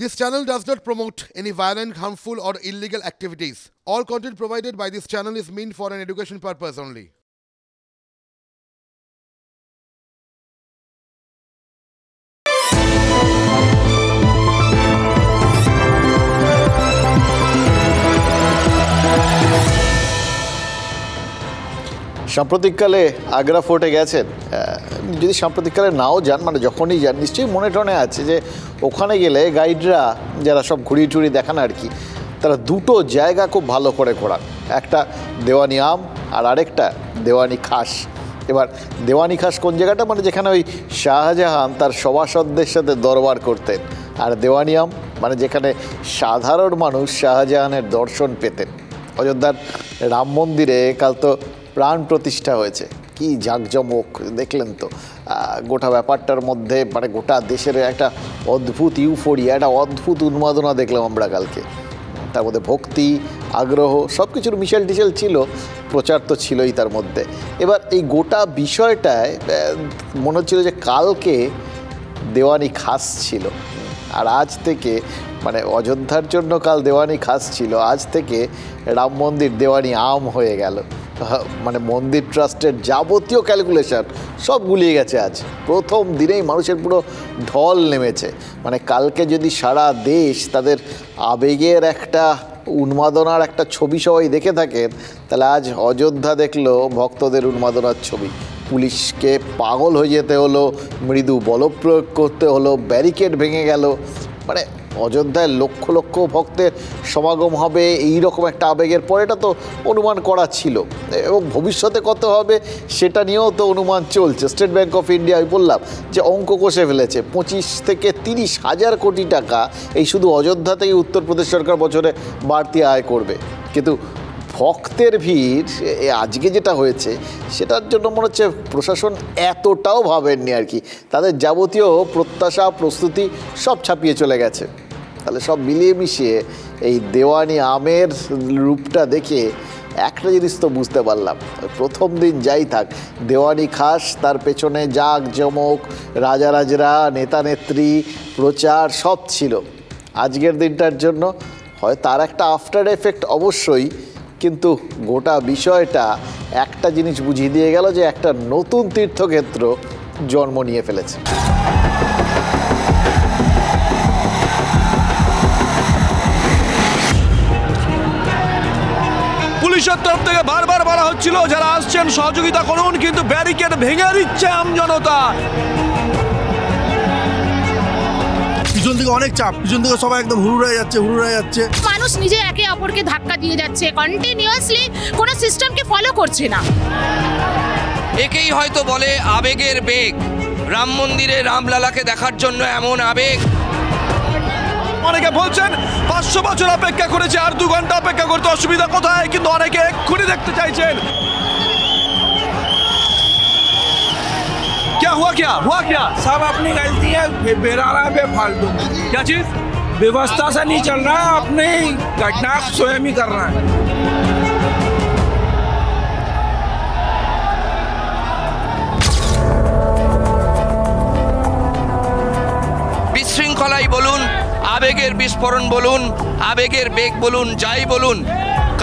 This channel does not promote any violent, harmful, or illegal activities. All content provided by this channel is meant for an education purpose only. সাম্প্রতিককালে আগ্রা ফোর্টে গেছেন, যদি সাম্প্রতিককালে নাও যান, মানে যখনই যান নিশ্চয়ই মনে টনে আছে যে ওখানে গেলে গাইডরা যারা সব ঘুরিয়ে টুরিয়ে দেখান আর কি, তারা দুটো জায়গা খুব ভালো করে ঘোরান। একটা দেওয়ানি আম আর আরেকটা দেওয়ানি খাস। এবার দেওয়ানি খাস কোন জায়গাটা, মানে যেখানে ওই শাহজাহান তার সভাসদদের সাথে দরবার করতেন, আর দেওয়ানি আম মানে যেখানে সাধারণ মানুষ শাহজাহানের দর্শন পেতেন। অযোধ্যার রাম মন্দিরে কাল তো প্রাণ প্রতিষ্ঠা হয়েছে, কি জাঁকজমক দেখলেন তো। গোটা ব্যাপারটার মধ্যে মানে গোটা দেশের একটা অদ্ভুত ইউফোরিয়া, একটা অদ্ভুত উন্মাদনা দেখলাম আমরা কালকে। তার মধ্যে ভক্তি, আগ্রহ সব কিছুর মিশেল টিশেল ছিল, প্রচার তো ছিলই তার মধ্যে। এবার এই গোটা বিষয়টায় মনে হচ্ছিল যে কালকে দেওয়ানি খাস ছিল, আর আজ থেকে মানে অযোধ্যার জন্য কাল দেওয়ানি খাস ছিল, আজ থেকে রাম মন্দির দেওয়ানি আম হয়ে গেল। মানে মন্দির ট্রাস্টের যাবতীয় ক্যালকুলেশন সব গুলিয়ে গেছে। আজ প্রথম দিনেই মানুষের পুরো ঢল নেমেছে। মানে কালকে যদি সারা দেশ তাদের আবেগের একটা উন্মাদনার একটা ছবি সবাই দেখে থাকেন, তাহলে আজ অযোধ্যা দেখলো ভক্তদের উন্মাদনার ছবি। পুলিশকে পাগল হয়ে যেতে হলো, মৃদু বলপ্রয়োগ করতে হলো, ব্যারিকেড ভেঙে গেল। মানে অযোধ্যায় লক্ষ লক্ষ ভক্তের সমাগম হবে এই রকম একটা আবেগের পর এটা তো অনুমান করা ছিল, এবং ভবিষ্যতে কত হবে সেটা নিয়েও তো অনুমান চলছে। স্টেট ব্যাঙ্ক অফ ইন্ডিয়া আমি বললাম যে অঙ্ক কষে ফেলেছে, 25 থেকে 30 হাজার কোটি টাকা এই শুধু অযোধ্যা থেকে উত্তরপ্রদেশ সরকার বছরে বাড়তি আয় করবে। কিন্তু ভক্তের ভিড় আজকে যেটা হয়েছে সেটার জন্য মনে হচ্ছে প্রশাসন এতটাও ভাবেননি আর কি। তাদের যাবতীয় প্রত্যাশা প্রস্তুতি সব ছাপিয়ে চলে গেছে। তাহলে সব মিলিয়ে মিশিয়ে এই দেওয়ানি আমের রূপটা দেখে একটা জিনিস তো বুঝতে পারলাম, প্রথম দিন যাই থাক দেওয়ানি খাস, তার পেছনে জাঁকজমক, রাজারাজরা, নেতা নেত্রী, প্রচার সব ছিল। আজকের দিনটার জন্য হয় তার একটা আফটার এফেক্ট অবশ্যই, কিন্তু গোটা বিষয়টা একটা জিনিস বুঝিয়ে দিয়ে গেল যে একটা নতুন তীর্থক্ষেত্র জন্ম নিয়ে ফেলেছে। পুলিশের তরফ থেকে বারবার বলা হচ্ছিল যারা আসছেন সহযোগিতা করুন, কিন্তু ব্যারিকেড ভেঙে দিচ্ছে আমজনতা। পিছন থেকে অনেক চাপ, পিছন থেকে সবাই একদম হুড়ুড়ায় যাচ্ছে। মানুষ নিজে একে অপরকে ধাক্কা দিয়ে যাচ্ছে, কন্টিনিউয়াসলি কোনো সিস্টেমকে ফলো করছে না। একেই হয়তো বলে আবেগের বেগ। রাম মন্দিরে রামলালাকে দেখার জন্য এমন আবেগ। অনেকে বলছেন 500 বছর অপেক্ষা করেছে, আর 2 ঘন্টা অপেক্ষা করতে অসুবিধা কোথায়, কিন্তু অনেকে এক্ষুনি দেখতে চাইছেন। क्या हुआ क्या सब अपनी गलती है, बेराना बेफालतू। क्या चीज? व्यवस्था से नहीं चल रहा है, अपने घटना स्वयं ही कर रहा है। বিশৃঙ্খলাই বলুন, আবেগের বিস্ফোরণ বলুন, আবেগের বেগ বলুন, যাই বলুন,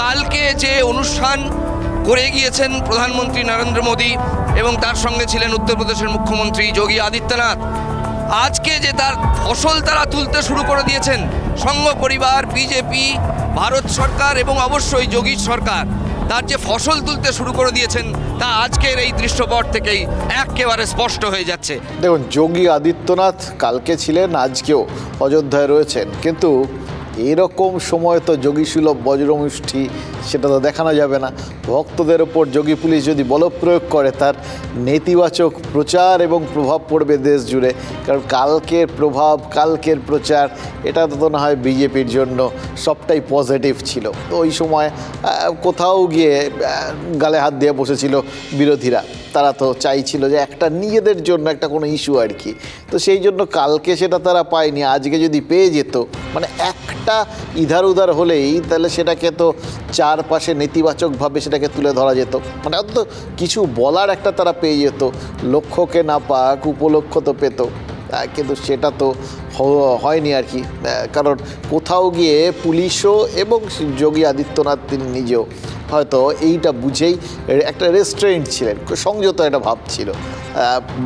কালকে যে অনুষ্ঠান করে গিয়েছেন প্রধানমন্ত্রী নরেন্দ্র মোদী এবং তার সঙ্গে ছিলেন উত্তরপ্রদেশের মুখ্যমন্ত্রী যোগী আদিত্যনাথ, আজকে যে তার ফসল তারা তুলতে শুরু করে দিয়েছেন সংঘ পরিবার, বিজেপি, ভারত সরকার এবং অবশ্যই যোগী সরকার, তার যে ফসল তুলতে শুরু করে দিয়েছেন তা আজকের এই দৃশ্যপট থেকেই একেবারে স্পষ্ট হয়ে যাচ্ছে। দেখুন, যোগী আদিত্যনাথ কালকে ছিলেন, আজকেও অযোধ্যায় রয়েছেন, কিন্তু এরকম সময় তো যোগী সুলভ বজ্রমুষ্টি সেটা তো দেখানো যাবে না। ভক্তদের ওপর যোগী পুলিশ যদি বলপ্রয়োগ করে তার নেতিবাচক প্রচার এবং প্রভাব পড়বে দেশ জুড়ে। কারণ কালকের প্রভাব, কালকের প্রচার এটা তো না হয় বিজেপির জন্য সবটাই পজিটিভ ছিল। তো ওই সময় কোথাও গিয়ে গালে হাত দিয়ে বসেছিল বিরোধীরা, তারা তো চাইছিল যে একটা নিজেদের জন্য একটা কোনো ইস্যু আর কি। তো সেই জন্য কালকে সেটা তারা পায়নি। আজকে যদি পেয়ে যেত, মানে একটা ইধার উধার হলেই তাহলে সেটাকে তো চারপাশে নেতিবাচকভাবে সেটাকে তুলে ধরা যেত, মানে অন্তত কিছু বলার একটা তারা পেয়ে যেত। লক্ষ্যকে না পাক উপলক্ষ তো পেত। কিন্তু সেটা তো হয়নি আর কি। কারণ কোথাও গিয়ে পুলিশও এবং যোগী আদিত্যনাথ তিনি নিজেও হয়তো এইটা বুঝেই একটা রেস্টুরেন্ট ছিলেন, সংযত একটা ভাব ছিল।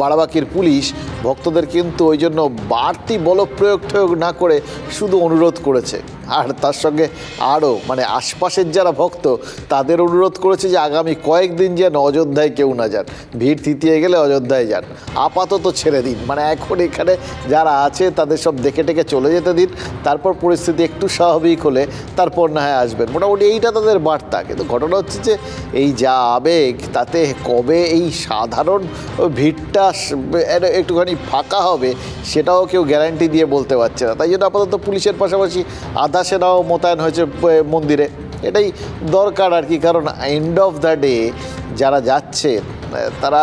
বারাবাঁকির পুলিশ ভক্তদের কিন্তু ওই জন্য বাড়তি বলপ্রয়োগ না করে শুধু অনুরোধ করেছে, আর তার সঙ্গে আরও মানে আশপাশের যারা ভক্ত তাদের অনুরোধ করেছে যে আগামী কয়েকদিন যেন অযোধ্যায় কেউ না যান, ভিড় থিতিয়ে গেলে অযোধ্যায় যান, আপাতত ছেড়ে দিন, মানে এখন এখানে যারা আছে তাদের সব দেখে টেকে চলে যেতে দিন, তারপর পরিস্থিতি একটু স্বাভাবিক হলে তারপর না হয় আসবেন, মোটামুটি এইটা তাদের বার্তা। কিন্তু ঘটনা হচ্ছে যে এই যা আবেগ তাতে কবে এই সাধারণ ভিড়টা একটুখানি ফাঁকা হবে সেটাও কেউ গ্যারান্টি দিয়ে বলতে পারছে না। তাই জন্য আপাতত পুলিশের পাশাপাশি আধা সেনাও মোতায়েন হয়েছে মন্দিরে, এটাই দরকার আর কি। কারণ এন্ড অফ দ্য ডে যারা যাচ্ছে তারা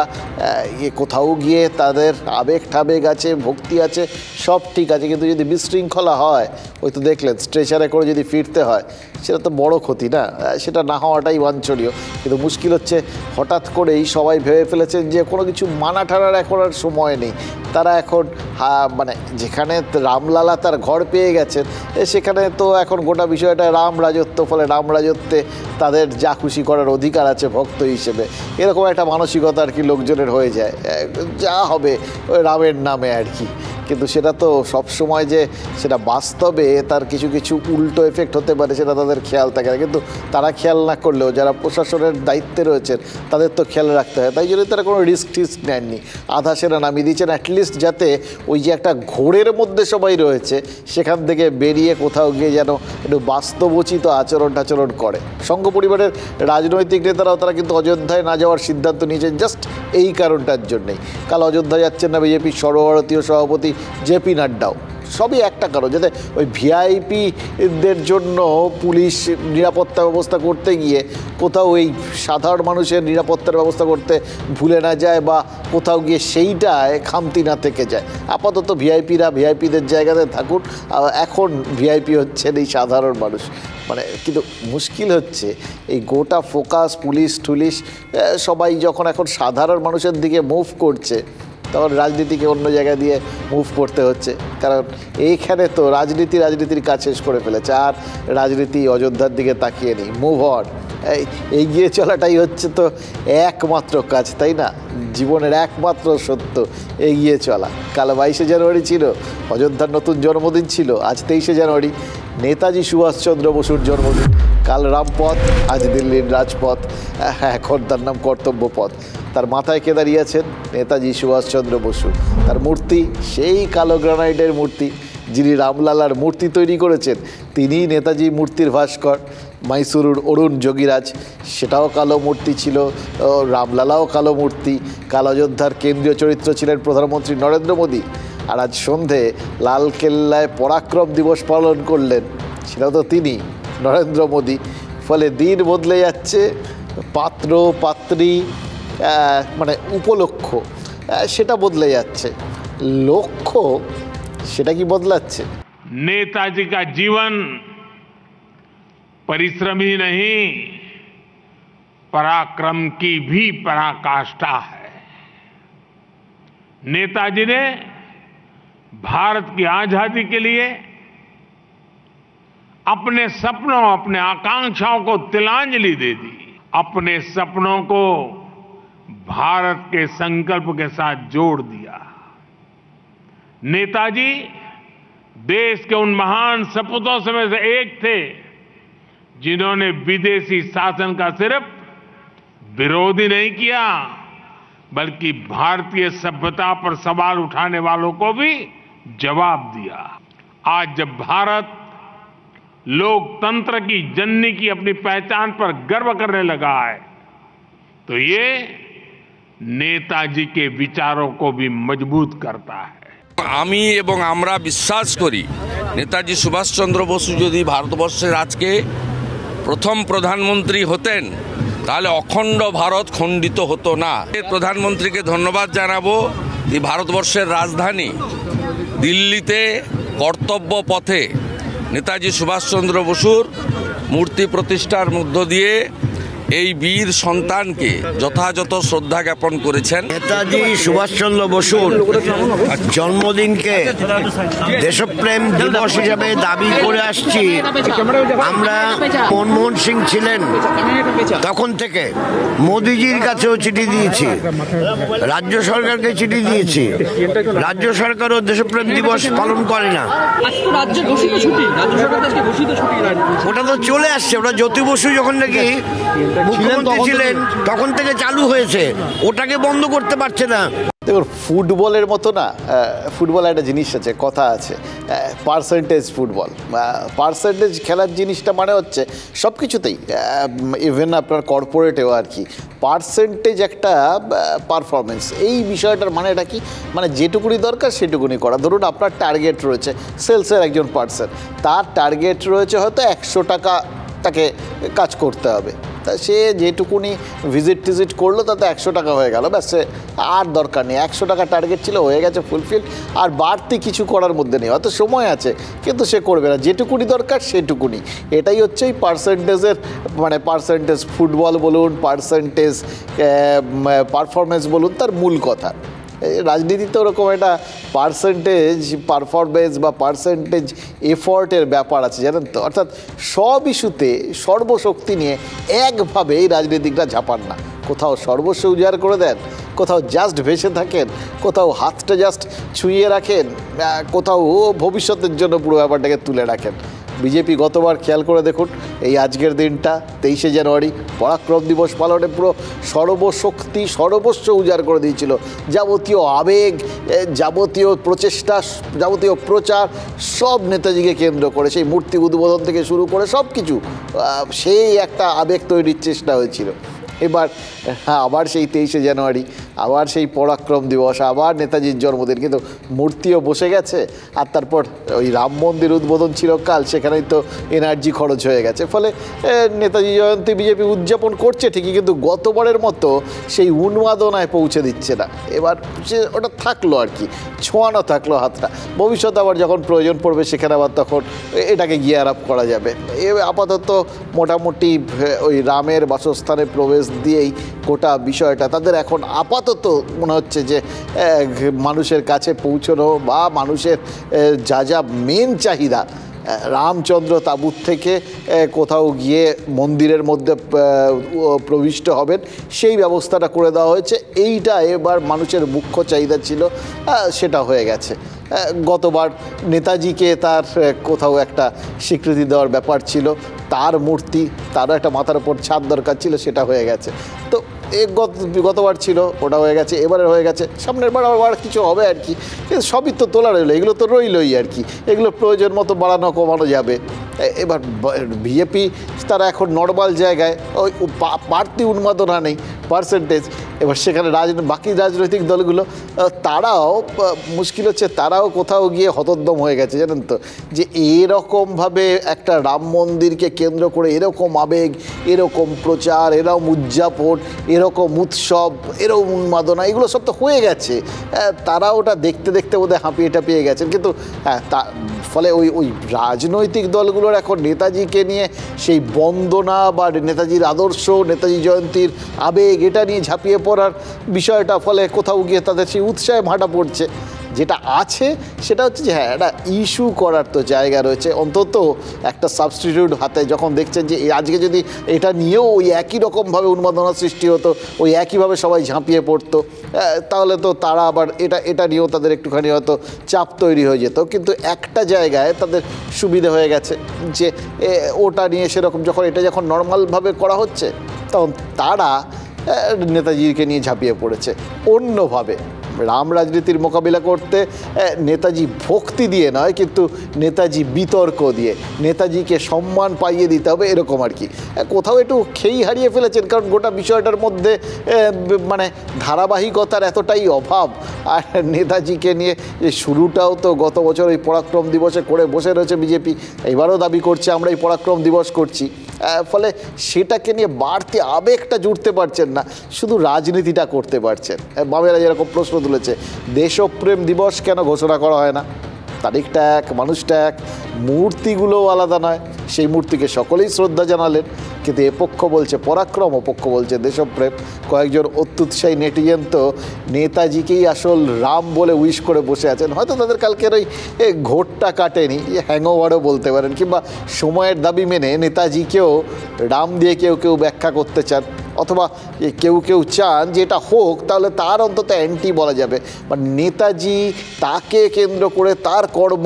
কোথাও গিয়ে তাদের আবেগ ঠাবেগ আছে, ভক্তি আছে, সব ঠিক আছে, কিন্তু যদি বিশৃঙ্খলা হয়, ওই তো দেখলেন স্ট্রেচারে করে যদি ফিরতে হয়, সেটা তো বড় ক্ষতি না, সেটা না হওয়াটাই বাঞ্ছনীয়। কিন্তু মুশকিল হচ্ছে হঠাৎ করেই সবাই ভেবে ফেলেছেন যে কোনো কিছু মানা টানার এখন আর সময় নেই। তারা এখন মানে যেখানে রামলালা তার ঘর পেয়ে গেছেন সেখানে তো এখন গোটা বিষয়টা রাম রাজত্ব, ফলে রাম রাজত্বে তাদের যা খুশি করার অধিকার আছে ভক্ত হিসেবে, এরকম একটা মানসিকতা আর কি লোকজনের হয়ে যায়, যা হবে ওই রামের নামে আর কি। কিন্তু সেটা তো সবসময় যে সেটা বাস্তবে তার কিছু কিছু উল্টো এফেক্ট হতে পারে সেটা তাদের খেয়াল থাকে না। কিন্তু তারা খেয়াল না করলেও যারা প্রশাসনের দায়িত্বে রয়েছেন তাদের তো খেয়াল রাখতে হয়, তাই জন্য তারা কোনো রিস্ক টিস্ক নেননি, আধা সেনা নামিয়ে দিয়েছেন, অ্যাটলিস্ট যাতে ওই যে একটা ঘোরের মধ্যে সবাই রয়েছে সেখান থেকে বেরিয়ে কোথাও গিয়ে যেন একটু বাস্তবোচিত আচরণ টাচরণ করে। সংঘ পরিবারের রাজনৈতিক নেতারাও তারা কিন্তু অযোধ্যায় না যাওয়ার সিদ্ধান্ত নিয়েছেন জাস্ট এই কারণটার জন্যেই। কাল অযোধ্যায় যাচ্ছেন না বিজেপির সর্বভারতীয় সভাপতি জেপি নাড্ডাও, সবই একটা কারণ, যাতে ওই ভিআইপিদের জন্য পুলিশ নিরাপত্তা ব্যবস্থা করতে গিয়ে কোথাও এই সাধারণ মানুষের নিরাপত্তার ব্যবস্থা করতে ভুলে না যায় বা কোথাও গিয়ে সেইটায় খামতি না থেকে যায়। আপাতত ভিআইপিরা ভিআইপিদের জায়গাতে থাকুন, এখন ভিআইপি হচ্ছেন এই সাধারণ মানুষ। মানে কিন্তু মুশকিল হচ্ছে এই গোটা ফোকাস পুলিশ টুলিশ সবাই যখন এখন সাধারণ মানুষের দিকে মুভ করছে, তখন রাজনীতিকে অন্য জায়গা দিয়ে মুভ করতে হচ্ছে। কারণ এইখানে তো রাজনীতির কাজ শেষ করে ফেলেছে, আর রাজনীতি অযোধ্যার দিকে তাকিয়ে নেই, মুভ অন, এগিয়ে চলাটাই হচ্ছে তো একমাত্র কাজ, তাই না? জীবনের একমাত্র সত্য এগিয়ে চলা। কাল 22শে জানুয়ারি ছিল অযোধ্যার নতুন জন্মদিন ছিল, আজ 23শে জানুয়ারি নেতাজি সুভাষচন্দ্র বসুর জন্মদিন। কাল রামপথ, আজ দিল্লির রাজপথ, এখন তার নাম কর্তব্য পথ। তার মাথায় কে দাঁড়িয়ে আছেন? নেতাজি সুভাষচন্দ্র বসু। তার মূর্তি সেই কালো গ্রানাইটের মূর্তি, যিনি রামলালার মূর্তি তৈরি করেছেন তিনিই নেতাজি মূর্তির ভাস্কর। মাইসুরুর অরুণ যোগীরাজ, সেটাও কালো মূর্তি ছিল, রামলালাও কালো মূর্তি। কাল অযোধ্যার কেন্দ্রীয় চরিত্র ছিলেন প্রধানমন্ত্রী নরেন্দ্র মোদী। আর আজ সন্ধে লালকেল্লায় পরাক্রম দিবস পালন করলেন, সেটাও তো তিনি, নরেন্দ্র মোদী। ফলে দিন বদলে যাচ্ছে, পাত্র পাত্রী মানে উপলক্ষ সেটা বদলে যাচ্ছে, লক্ষ্য সেটা কি বদলাচ্ছে? नेताजी का जीवन परिश्रम ही नहीं, पराक्रम की भी पराकाष्ठा है। नेताजी ने भारत की आजादी के लिए अपने सपनों, अपने आकांक्षाओं को तिलांजलि दे दी, अपने सपनों को भारत के संकल्प के साथ जोड़ दिया। नेताजी देश के उन महान सपूतों में से एक थे जिन्होंने विदेशी शासन का सिर्फ विरोध ही नहीं किया, बल्कि भारतीय सभ्यता पर सवाल उठाने वालों को भी जवाब दिया। आज जब भारत लोकतंत्र की जननी की अपनी पहचान पर गर्व करने लगा है, तो ये नेताजी के विचारों को भी मजबूत करता है। আমি এবং আমরা বিশ্বাস করি নেতাজি সুভাষচন্দ্র বসু যদি ভারতবর্ষের আজকে প্রথম প্রধানমন্ত্রী হতেন তাহলে অখণ্ড ভারত খণ্ডিত হতো না। প্রধানমন্ত্রীকে ধন্যবাদ জানাবো। এই ভারতবর্ষের রাজধানী দিল্লিতে কর্তব্য পথে নেতাজি সুভাষচন্দ্র বসুর মূর্তি প্রতিষ্ঠার মধ্য দিয়ে এই বীর সন্তানকে যথাযথ শ্রদ্ধা জ্ঞাপন করেছেন। নেতাজি সুভাষচন্দ্র বসুর জন্মদিনকে দেশপ্রেম দিবস হিসাবে দাবি করে আসছি আমরা। মনমোহন সিং ছিলেন তখন থেকে মোদিজির কাছেও চিঠি দিয়েছি, রাজ্য সরকারকে চিঠি দিয়েছি, রাজ্য সরকারও দেশপ্রেম দিবস পালন করে না। ওটা তো চলে আসছে, ওটা জ্যোতি বসু যখন নাকি মুখ্যমন্ত্রী ছিলেন তখন থেকে চালু হয়েছে, ওটাকে বন্ধ করতে পারছে না। দেখুন, ফুটবলের মতো না, ফুটবল একটা জিনিস আছে, কথা আছে, পার্সেন্টেজ ফুটবল, পার্সেন্টেজ খেলার জিনিসটা মানে হচ্ছে সব কিছুতেই, ইভেন আপনার কর্পোরেটেও আর কি পার্সেন্টেজ একটা পারফরমেন্স। এই বিষয়টার মানে এটা কি, মানে যেটুকুনি দরকার সেটুকুনি করা। ধরুন আপনার টার্গেট রয়েছে, সেলসের একজন পার্সন, তার টার্গেট রয়েছে হয়তো 100 টাকা তাকে কাজ করতে হবে, তা সে যেটুকুনি ভিজিট করলো তাতে 100 টাকা হয়ে গেল, ব্যাস, আর দরকার নেই। 100 টাকা টার্গেট ছিল, হয়ে গেছে ফুলফিল, আর বাড়তি কিছু করার মধ্যে নেই, হয়তো সময় আছে কিন্তু সে করবে না, যেটুকুনি দরকার সেটুকুনি। এটাই হচ্ছে এই পার্সেন্টেজের মানে পার্সেন্টেজ ফুটবল বলুন, পার্সেন্টেজ পারফরমেন্স বলুন, তার মূল কথা। রাজনীতিতে ওরকম একটা পার্সেন্টেজ পারফরমেন্স বা পার্সেন্টেজ এফর্টের ব্যাপার আছে, জানেন তো। অর্থাৎ সব ইস্যুতে সর্বশক্তি নিয়ে একভাবে এই রাজনীতিকরা ঝাঁপান না, কোথাও সর্বস্ব উজাড় করে দেন, কোথাও জাস্ট ভেসে থাকেন, কোথাও হাতটা জাস্ট ছুঁয়ে রাখেন, কোথাও ভবিষ্যতের জন্য পুরো ব্যাপারটাকে তুলে রাখেন। বিজেপি গতবার খেয়াল করে দেখুন, এই আজকের দিনটা 23শে জানুয়ারি পরাক্রম দিবস পালনে পুরো সর্বশক্তি সর্বস্ব উজাড় করে দিয়েছিল। যাবতীয় আবেগ, যাবতীয় প্রচেষ্টা, যাবতীয় প্রচার সব নেতাজিকে কেন্দ্র করে, সেই মূর্তি উদ্বোধন থেকে শুরু করে সব কিছু, সেই একটা আবেগ তৈরির চেষ্টা হয়েছিল। এবার আবার সেই 23শে জানুয়ারি, আবার সেই পরাক্রম দিবস, আবার নেতাজির জন্মদিন, কিন্তু মূর্তিও বসে গেছে, আর তারপর ওই রাম মন্দির উদ্বোধন ছিল কাল, সেখানেই তো এনার্জি খরচ হয়ে গেছে। ফলে নেতাজি জয়ন্তী বিজেপি উদযাপন করছে ঠিকই, কিন্তু গতবারের মতো সেই উন্মাদনায় পৌঁছে দিচ্ছে না। এবার সে ওটা থাকলো আর কি, ছোঁয়ানো থাকলো হাতটা। ভবিষ্যতে আবার যখন প্রয়োজন পড়বে সেখানে আবার তখন এটাকে গিয়ার আপ করা যাবে। আপাতত মোটামুটি ওই রামের বাসস্থানে প্রবেশ দিয়েই গোটা বিষয়টা তাদের এখন আপাতত মনে হচ্ছে যে মানুষের কাছে পৌঁছানো বা মানুষের যা যা মেন চাহিদা, রামচন্দ্র তাঁবুর থেকে কোথাও গিয়ে মন্দিরের মধ্যে প্রবিষ্ট হবেন সেই ব্যবস্থাটা করে দেওয়া হয়েছে। এইটা এবার মানুষের মুখ্য চাহিদা ছিল, সেটা হয়ে গেছে। গতবার নেতাজিকে তার কোথাও একটা স্বীকৃতি দেওয়ার ব্যাপার ছিল, তার মূর্তি, তারও একটা মাথার উপর ছাদ দরকার ছিল, সেটা হয়ে গেছে। তো গতবার ছিল, ওটা হয়ে গেছে, এবারে হয়ে গেছে, সামনের বার আবার কিছু হবে আর কি। সবই তো তোলা রইলো, এগুলো তো রইলই আর কি, এগুলো প্রয়োজন মতো বাড়ানো কমানো যাবে। এবার বিজেপি তারা এখন নর্মাল জায়গায়, ওই বাড়তি উন্মাদনা নেই, পার্সেন্টেজ। এবার সেখানে বাকি রাজনৈতিক দলগুলো তারাও মুশকিল হচ্ছে, তারাও কোথাও গিয়ে হতোদ্যম হয়ে গেছে, জানেন তো, যে এরকমভাবে একটা রাম মন্দিরকে কেন্দ্র করে এরকম আবেগ, এরকম প্রচার, এরকম উদযাপন, এরকম উৎসব, এরকম উন্মাদনা, এগুলো সব তো হয়ে গেছে। তারা ওটা দেখতে দেখতে বোধহয় হাঁপিয়ে টাপিয়ে গেছেন। কিন্তু ফলে ওই রাজনৈতিক দলগুলোর এখন নেতাজিকে নিয়ে সেই বন্দনা বা নেতাজির আদর্শ, নেতাজি জয়ন্তীর আবেগ, এটা নিয়ে ঝাঁপিয়ে পড়ার বিষয়টা, ফলে কোথাও গিয়ে তাদের সেই উৎসাহে ভাটা পড়ছে। যেটা আছে সেটা হচ্ছে যে হ্যাঁ, একটা ইস্যু করার তো জায়গা রয়েছে, অন্তত একটা সাবস্টিটিউট হাতে যখন দেখছেন যে আজকে যদি এটা নিয়েও ওই একই রকমভাবে উন্মাদনা সৃষ্টি হতো, ওই একইভাবে সবাই ঝাঁপিয়ে পড়তো, তাহলে তো তারা আবার এটা নিয়েও তাদের একটুখানি হয়তো চাপ তৈরি হয়ে যেত। কিন্তু একটা জায়গায় তাদের সুবিধা হয়ে গেছে যে ওটা নিয়ে সেরকম যখন নর্মালভাবে করা হচ্ছে, তখন তারা নেতাজিকে নিয়ে ঝাঁপিয়ে পড়েছে অন্যভাবে। রাম রাজনীতির মোকাবিলা করতে নেতাজি ভক্তি দিয়ে নয়, কিন্তু নেতাজি বিতর্ক দিয়ে, নেতাজিকে সম্মান পাইয়ে দিতে হবে, এরকম আর কি। কোথাও একটু খেই হারিয়ে ফেলেছেন, কারণ গোটা বিষয়টার মধ্যে মানে ধারাবাহিকতার এতটাই অভাব। আর নেতাজিকে নিয়ে যে শুরুটাও তো গত বছর ওই পরাক্রম দিবসে করে বসে রয়েছে বিজেপি, এবারও দাবি করছে আমরা এই পরাক্রম দিবস করছি। ফলে সেটাকে নিয়ে বাড়তি আবেগটা জুড়তে পারছেন না, শুধু রাজনীতিটা করতে পারছেন। বামেরা যেরকম প্রশ্ন তুলেছে, দেশপ্রেম দিবস কেন ঘোষণা করা হয় না? তারিখটা এক, মানুষটা এক, মূর্তিগুলোও আলাদা নয়, সেই মূর্তিকে সকলেই শ্রদ্ধা জানালেন। কিন্তু এ পক্ষ বলছে পরাক্রম, অপক্ষ বলছে দেশপ্রেম। কয়েকজন অত্যুৎসাহী নেটিজেন তো নেতাজিকেই আসল রাম বলে উইশ করে বসে আছেন। হয়তো তাদের কালকের ওই ঘোরটা কাটেনি, হ্যাংওভারও বলতে পারেন, কিংবা সময়ের দাবি মেনে নেতাজিকেও রাম দিয়ে কেউ কেউ ব্যাখ্যা করতে চান, অথবা কেউ কেউ চান যে এটা হোক, তাহলে তার অন্তত অ্যান্টি বলা যাবে। বা নেতাজি, তাকে কেন্দ্র করে তার কর্ম,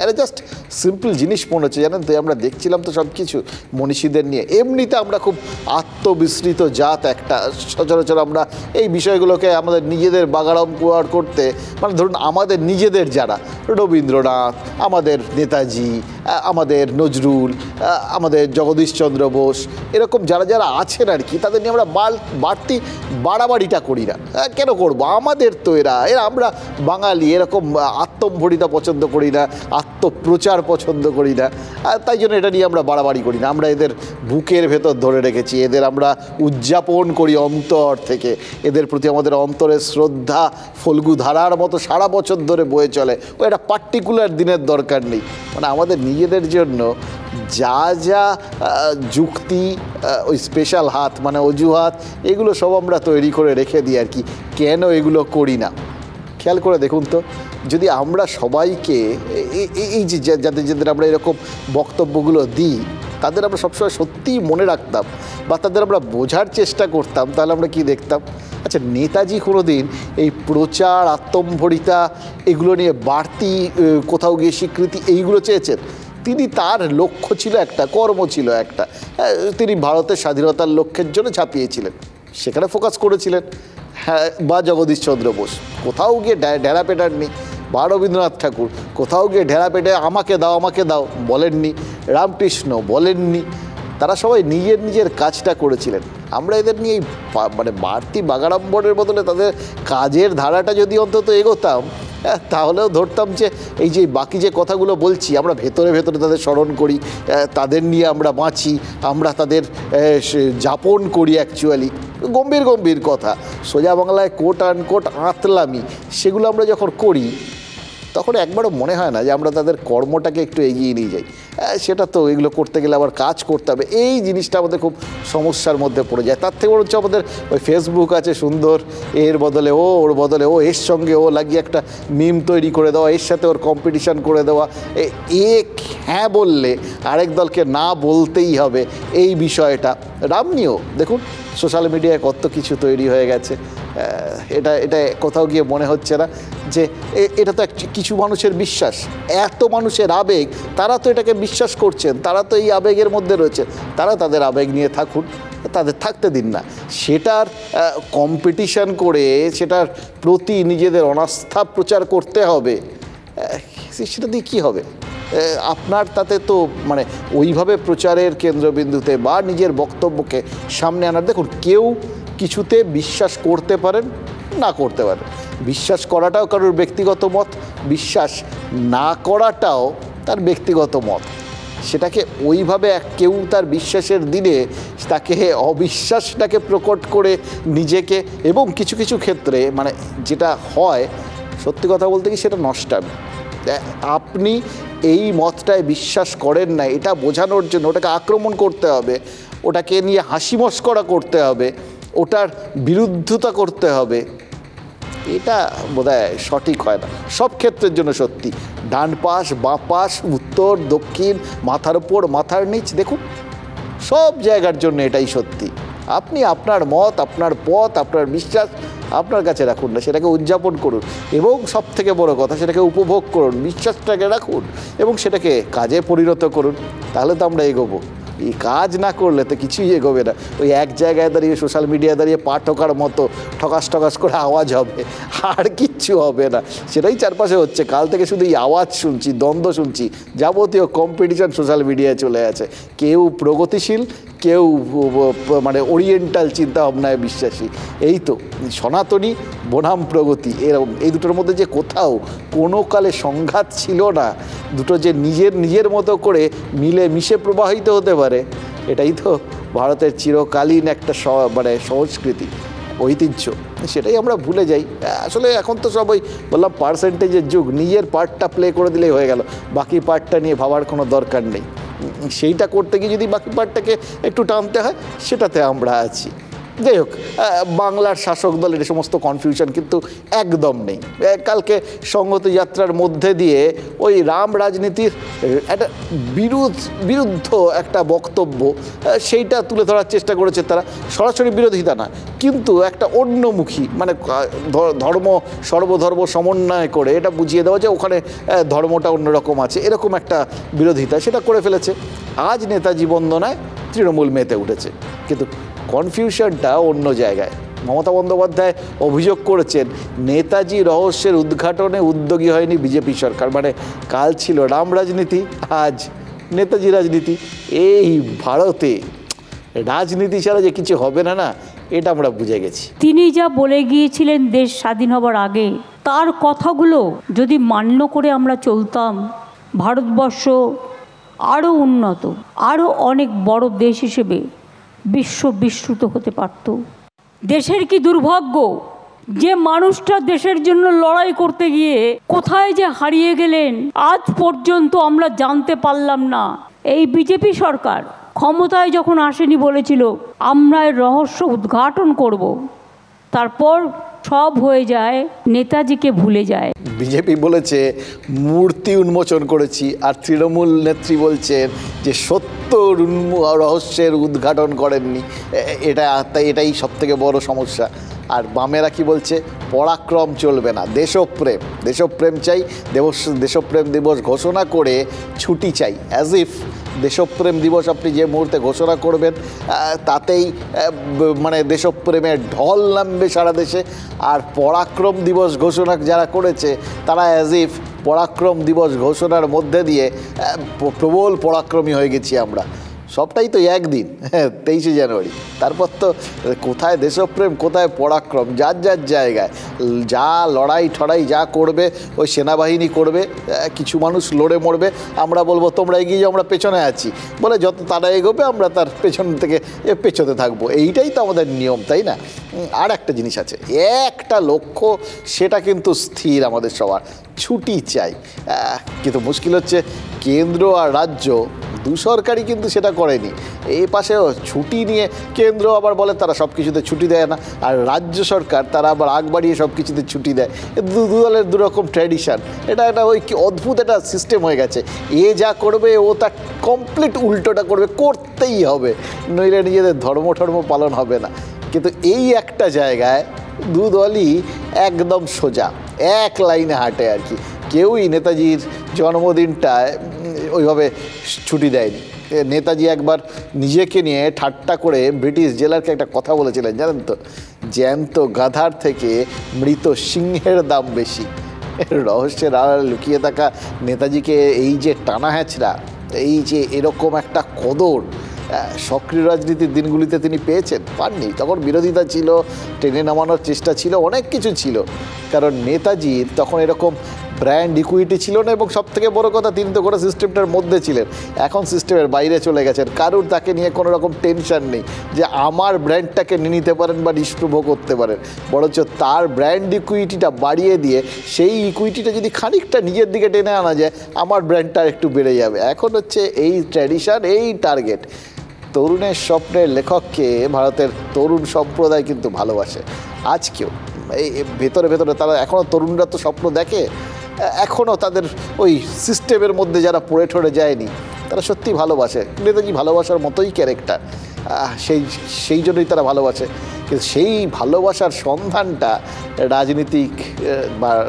এটা জাস্ট সিম্পল জিনিস মনে হচ্ছে, জানেন তো। আমরা দেখছিলাম তো সব কিছু মনীষীদের নিয়ে, এমনিতে আমরা খুব আত্মবিস্মৃত জাত একটা। সচরাচর আমরা এই বিষয়গুলোকে আমাদের নিজেদের বাগাড়ম করতে, মানে ধরুন আমাদের নিজেদের যারা রবীন্দ্রনাথ, আমাদের নেতাজি, আমাদের নজরুল, আমাদের জগদীশচন্দ্র বোস, এরকম যারা যারা আছেন আর কি, তাদের নিয়ে আমরা বাড়তি বাড়াবাড়িটা করি না। কেন করব? আমাদের তো এরা আমরা বাঙালি, এরকম আত্মম্ভরিতা পছন্দ করি না, আত্মপ্রচার পছন্দ করি না, তাই জন্য এটা নিয়ে আমরা বাড়াবাড়ি করি না। আমরা এদের বুকের ভেতর ধরে রেখেছি, এদের আমরা উদযাপন করি অন্তর থেকে, এদের প্রতি আমাদের অন্তরের শ্রদ্ধা ফল্গু ধারার মতো সারা বছর ধরে বয়ে চলে। ও একটা পার্টিকুলার দিনের দরকার নেই। মানে আমাদের নিজেদের জন্য যা যা যুক্তি, ওই স্পেশাল হাত মানে অজুহাত, এগুলো সব আমরা তৈরি করে রেখে দিই আর কি। কেন এগুলো করি না? খেয়াল করে দেখুন তো, যদি আমরা সবাইকে এই যে যাদের আমরা এরকম বক্তব্যগুলো দিই, তাদের আমরা সবসময় সত্যিই মনে রাখতাম বা তাদের আমরা বোঝার চেষ্টা করতাম, তাহলে আমরা কি দেখতাম? আচ্ছা, নেতাজি কোনো দিন এই প্রচার, আত্মম্ভরিতা, এগুলো নিয়ে বাড়তি কোথাও গিয়ে স্বীকৃতি এইগুলো চেয়েছেন? তিনি, তার লক্ষ্য ছিল একটা, কর্ম ছিল একটা। তিনি ভারতের স্বাধীনতার লক্ষ্যের জন্য ঝাঁপিয়েছিলেন, সেখানে ফোকাস করেছিলেন। হ্যাঁ, বা জগদীশচন্দ্র বোস কোথাও গিয়ে ঢেরা পেটাননি, বা রবীন্দ্রনাথ ঠাকুর কোথাও গিয়ে ঢেরা পেটে আমাকে দাও বলেননি, রামকৃষ্ণ বলেননি। তারা সবাই নিজের নিজের কাজটা করেছিলেন। আমরা এদের নিয়ে মানে বাড়তি বাগাড়ম্বরের বদলে তাদের কাজের ধারাটা যদি অন্তত এগোতাম, তাহলেও ধরতাম যে এই যে বাকি যে কথাগুলো বলছি, আমরা ভেতরে ভেতরে তাদের স্মরণ করি, তাদের নিয়ে আমরা বাঁচি, আমরা তাদের যাপন করি অ্যাকচুয়ালি। গম্ভীর গম্ভীর কথা, সোজা বাংলায় কোট আনকোট আঁতলামি, সেগুলো আমরা যখন করি, তখন একবারও মনে হয় না যে আমরা তাদের কর্মটাকে একটু এগিয়ে নিয়ে যাই। সেটা তো এগুলো করতে গেলে আবার কাজ করতে হবে, এই জিনিসটা আমাদের খুব সমস্যার মধ্যে পড়ে যায়। তার থেকে বরঞ্চ আমাদের ওই ফেসবুক আছে সুন্দর, এর বদলে ও, ওর বদলে ও, এর সঙ্গে ও লাগিয়ে একটা মিম তৈরি করে দেওয়া, এর সাথে ওর কম্পিটিশান করে দেওয়া, হ্যাঁ বললে আরেক দলকে না বলতেই হবে, এই বিষয়টা। রাম নিয়েও দেখুন সোশ্যাল মিডিয়ায় কত কিছু তৈরি হয়ে গেছে। এটা কোথাও গিয়ে মনে হচ্ছে না যে এটা তো কিছু মানুষের বিশ্বাস, এত মানুষের আবেগ, তারা তো এটাকে বিশ্বাস করছেন, তারা তো এই আবেগের মধ্যে রয়েছে, তারা তাদের আবেগ নিয়ে থাকুন, তাদের থাকতে দিন না। সেটার কম্পিটিশান করে সেটার প্রতি নিজেদের অনাস্থা প্রচার করতে হবে, সেটা দিয়ে কী হবে? আপনার তাতে তো মানে ওইভাবে প্রচারের কেন্দ্রবিন্দুতে বা নিজের বক্তব্যকে সামনে আনার, দেখুন কেউ কিছুতে বিশ্বাস করতে পারেন, না করতে পারেন। বিশ্বাস করাটাও কারোর ব্যক্তিগত মত, বিশ্বাস না করাটাও তার ব্যক্তিগত মত। সেটাকে ওইভাবে কেউ তার বিশ্বাসের দিনে তাকে অবিশ্বাসটাকে প্রকট করে নিজেকে, এবং কিছু কিছু ক্ষেত্রে মানে যেটা হয়, সত্যি কথা বলতে কি, সেটা নষ্টামি। আপনি এই মতটায় বিশ্বাস করেন না, এটা বোঝানোর জন্য ওটাকে আক্রমণ করতে হবে, ওটাকে নিয়ে হাসি মশকরা করতে হবে, ওটার বিরুদ্ধতা করতে হবে, এটা বোধহয় সঠিক হয় না। সব ক্ষেত্রের জন্য সত্যি, ডান পাশ, বাঁ পাশ, উত্তর দক্ষিণ, মাথার উপর মাথার নিচ, দেখুন সব জায়গার জন্য এটাই সত্যি। আপনি আপনার মত, আপনার পথ, আপনার বিশ্বাস আপনার কাছে রাখুন না, সেটাকে উদযাপন করুন, এবং সব থেকে বড় কথা সেটাকে উপভোগ করুন, বিশ্বাসটাকে রাখুন এবং সেটাকে কাজে পরিণত করুন। তাহলে তো আমরা এগোবো। এই কাজ না করলে তো কিছুই এগোবে না। ওই এক জায়গায় দাঁড়িয়ে সোশ্যাল মিডিয়ায় দাঁড়িয়ে পা ঠোকার মতো ঠকাস ঠকাস করে আওয়াজ হবে, আর কিচ্ছু হবে না। সেটাই চারপাশে হচ্ছে, কাল থেকে শুধু এই আওয়াজ শুনছি, দ্বন্দ্ব শুনছি, যাবতীয় কম্পিটিশন সোশ্যাল মিডিয়ায় চলে আছে। কেউ প্রগতিশীল, কেউ মানে ওরিয়েন্টাল চিন্তাভাবনায় বিশ্বাসী। এই তো সনাতনী বনাম প্রগতি, এরকম এই দুটোর মধ্যে যে কোথাও কোনো কালে সংঘাত ছিল না, দুটো যে নিজের মতো করে মিলে মিশে প্রবাহিত হতে পারে, এটাই তো ভারতের চিরকালীন একটা মানে সংস্কৃতি, ঐতিহ্য। সেটাই আমরা ভুলে যাই। আসলে এখন তো সবাই বললাম পার্সেন্টেজের যুগ, নিজের পার্টটা প্লে করে দিলেই হয়ে গেল, বাকি পার্টটা নিয়ে ভাবার কোনো দরকার নেই। সেইটা করতে গিয়ে যদি বাকি পার্টটাকে একটু টানতে হয়, সেটাতে আমরা আছি। যাই হোক, বাংলার শাসক দলের এই সমস্ত কনফিউশন কিন্তু একদম নেই। কালকে সংহতি যাত্রার মধ্যে দিয়ে ওই রাম রাজনীতির একটা বিরুদ্ধ একটা বক্তব্য সেইটা তুলে ধরার চেষ্টা করেছে তারা। সরাসরি বিরোধিতা না, কিন্তু একটা অন্যমুখী, মানে ধর্ম সর্বধর্ম সমন্বয় করে এটা বুঝিয়ে দেওয়া যে ওখানে ধর্মটা অন্যরকম আছে, এরকম একটা বিরোধিতা সেটা করে ফেলেছে। আজ নেতাজি বন্দনায় তৃণমূল মেতে উঠেছে, কিন্তু কনফিউশনটা অন্য জায়গায়। মমতা বন্দ্যোপাধ্যায় অভিযোগ করেছেন নেতাজি রহস্যের উদ্ঘাটনে উদ্যোগী হয়নি বিজেপি সরকার। মানে কাল ছিল রাম রাজনীতি, আজ নেতাজি রাজনীতি। এই ভারতে রাজনীতি ছাড়া যে কিছু হবে না, না এটা আমরা বুঝে গেছি। তিনি যা বলে গিয়েছিলেন দেশ স্বাধীন হবার আগে, তার কথাগুলো যদি মান্য করে আমরা চলতাম, ভারতবর্ষ আরও উন্নত, আরও অনেক বড় দেশ হিসেবে বিশ্ববিশ্রুত হতে পারত। দেশের কি দুর্ভাগ্য যে মানুষটা দেশের জন্য লড়াই করতে গিয়ে কোথায় যে হারিয়ে গেলেন আজ পর্যন্ত আমরা জানতে পারলাম না। এই বিজেপি সরকার ক্ষমতায় যখন আসেনি বলেছিল আমরা এর রহস্য উদ্ঘাটন করব, তারপর সব হয়ে যায়, নেতাজিকে ভুলে যায়। বিজেপি বলেছে মূর্তি উন্মোচন করেছি, আর তৃণমূল নেত্রী বলছেন যে সত্য রহস্যের উদ্ঘাটন করেননি। এটাই সবথেকে বড় সমস্যা। আর বামেরা কি বলছে? পরাক্রম চলবে না, দেশপ্রেম চাই। দেশপ্রেম দিবস ঘোষণা করে ছুটি চাই, অ্যাজ ইফ দেশপ্রেম দিবস আপনি যে মুহূর্তে ঘোষণা করবেন তাতেই মানে দেশপ্রেমের ঢল নামবে সারা দেশে। আর পরাক্রম দিবস ঘোষণা যারা করেছে তারা অ্যাজ ইফ পরাক্রম দিবস ঘোষণার মধ্যে দিয়ে প্রবল পরাক্রমী হয়ে গেছি আমরা। সবটাই তো একদিন, 23শে জানুয়ারি। তারপর তো কোথায় দেশপ্রেম, কোথায় পরাক্রম, যার যার জায়গায়। যা লড়াই ঠড়াই যা করবে ওই সেনাবাহিনী করবে, কিছু মানুষ লড়ে মরবে, আমরা বলবো তোমরা এগিয়ে যাও, আমরা পেছনে আছি বলে যত তারা এগোবে আমরা তার পেছন থেকে পেছতে থাকবো। এইটাই তো আমাদের নিয়ম, তাই না? আর একটা জিনিস আছে, একটা লক্ষ্য, সেটা কিন্তু স্থির আমাদের সবার, ছুটি চাই। কিন্তু মুশকিল হচ্ছে কেন্দ্র আর রাজ্য দু সরকারই কিন্তু সেটা করেনি। এই পাশেও ছুটি নিয়ে কেন্দ্র আবার বলে তারা সব কিছুতে ছুটি দেয় না, আর রাজ্য সরকার তারা আবার আগ বাড়িয়ে সব কিছুতে ছুটি দেয়। দু দলের দুরকম ট্র্যাডিশান, এটা ওই কি অদ্ভুত একটা সিস্টেম হয়ে গেছে। এ যা করবে ও তার কমপ্লিট উল্টোটা করবে, করতেই হবে, নইলে নিজেদের ধর্ম পালন হবে না। কিন্তু এই একটা জায়গায় দু দলই একদম সোজা এক লাইনে হাঁটে আর কি। কেউই নেতাজির জন্মদিনটায় ওইভাবে ছুটি দেয়নি। নেতাজি একবার নিজেকে নিয়ে ঠাট্টা করে ব্রিটিশ জেলারকে একটা কথা বলেছিলেন, জানেন তো? জ্যান্ত গাধার থেকে মৃত সিংহের দাম বেশি। রহস্যের আড়ালে লুকিয়ে থাকা নেতাজিকে এই যে টানা হ্যাচড়া, এই যে এরকম একটা কদর সক্রিয় রাজনীতির দিনগুলিতে তিনি পাননি। তখন বিরোধিতা ছিল, টেনে নামানোর চেষ্টা ছিল, অনেক কিছু ছিল। কারণ নেতাজির তখন এরকম ব্র্যান্ড ইকুইটি ছিল না, এবং সবথেকে বড় কথা তিনি তো গোটা সিস্টেমটার মধ্যে ছিলেন। এখন সিস্টেমের বাইরে চলে গেছেন, কারুর তাকে নিয়ে কোনো রকম টেনশন নেই যে আমার ব্র্যান্ডটাকে নিয়ে নিতে পারেন বা নিষ্প্রভ করতে পারেন। বরঞ্চ তার ব্র্যান্ড ইকুইটিটা বাড়িয়ে দিয়ে সেই ইকুইটিটা যদি খানিকটা নিজের দিকে টেনে আনা যায়, আমার ব্র্যান্ডটা একটু বেড়ে যাবে। এখন হচ্ছে এই ট্র্যাডিশন, এই টার্গেট। তরুণের স্বপ্নের লেখককে ভারতের তরুণ সম্প্রদায় কিন্তু ভালোবাসে আজকেও। এই ভেতরে তারা এখনও, তরুণরা তো স্বপ্ন দেখে, এখনও তাদের ওই সিস্টেমের মধ্যে যারা পড়ে ঠরে যায়নি তারা সত্যি ভালোবাসে। নেতাজি ভালোবাসার মতোই ক্যারেক্টার, সেই জন্যই তারা ভালোবাসে। কিন্তু সেই ভালোবাসার সন্ধানটা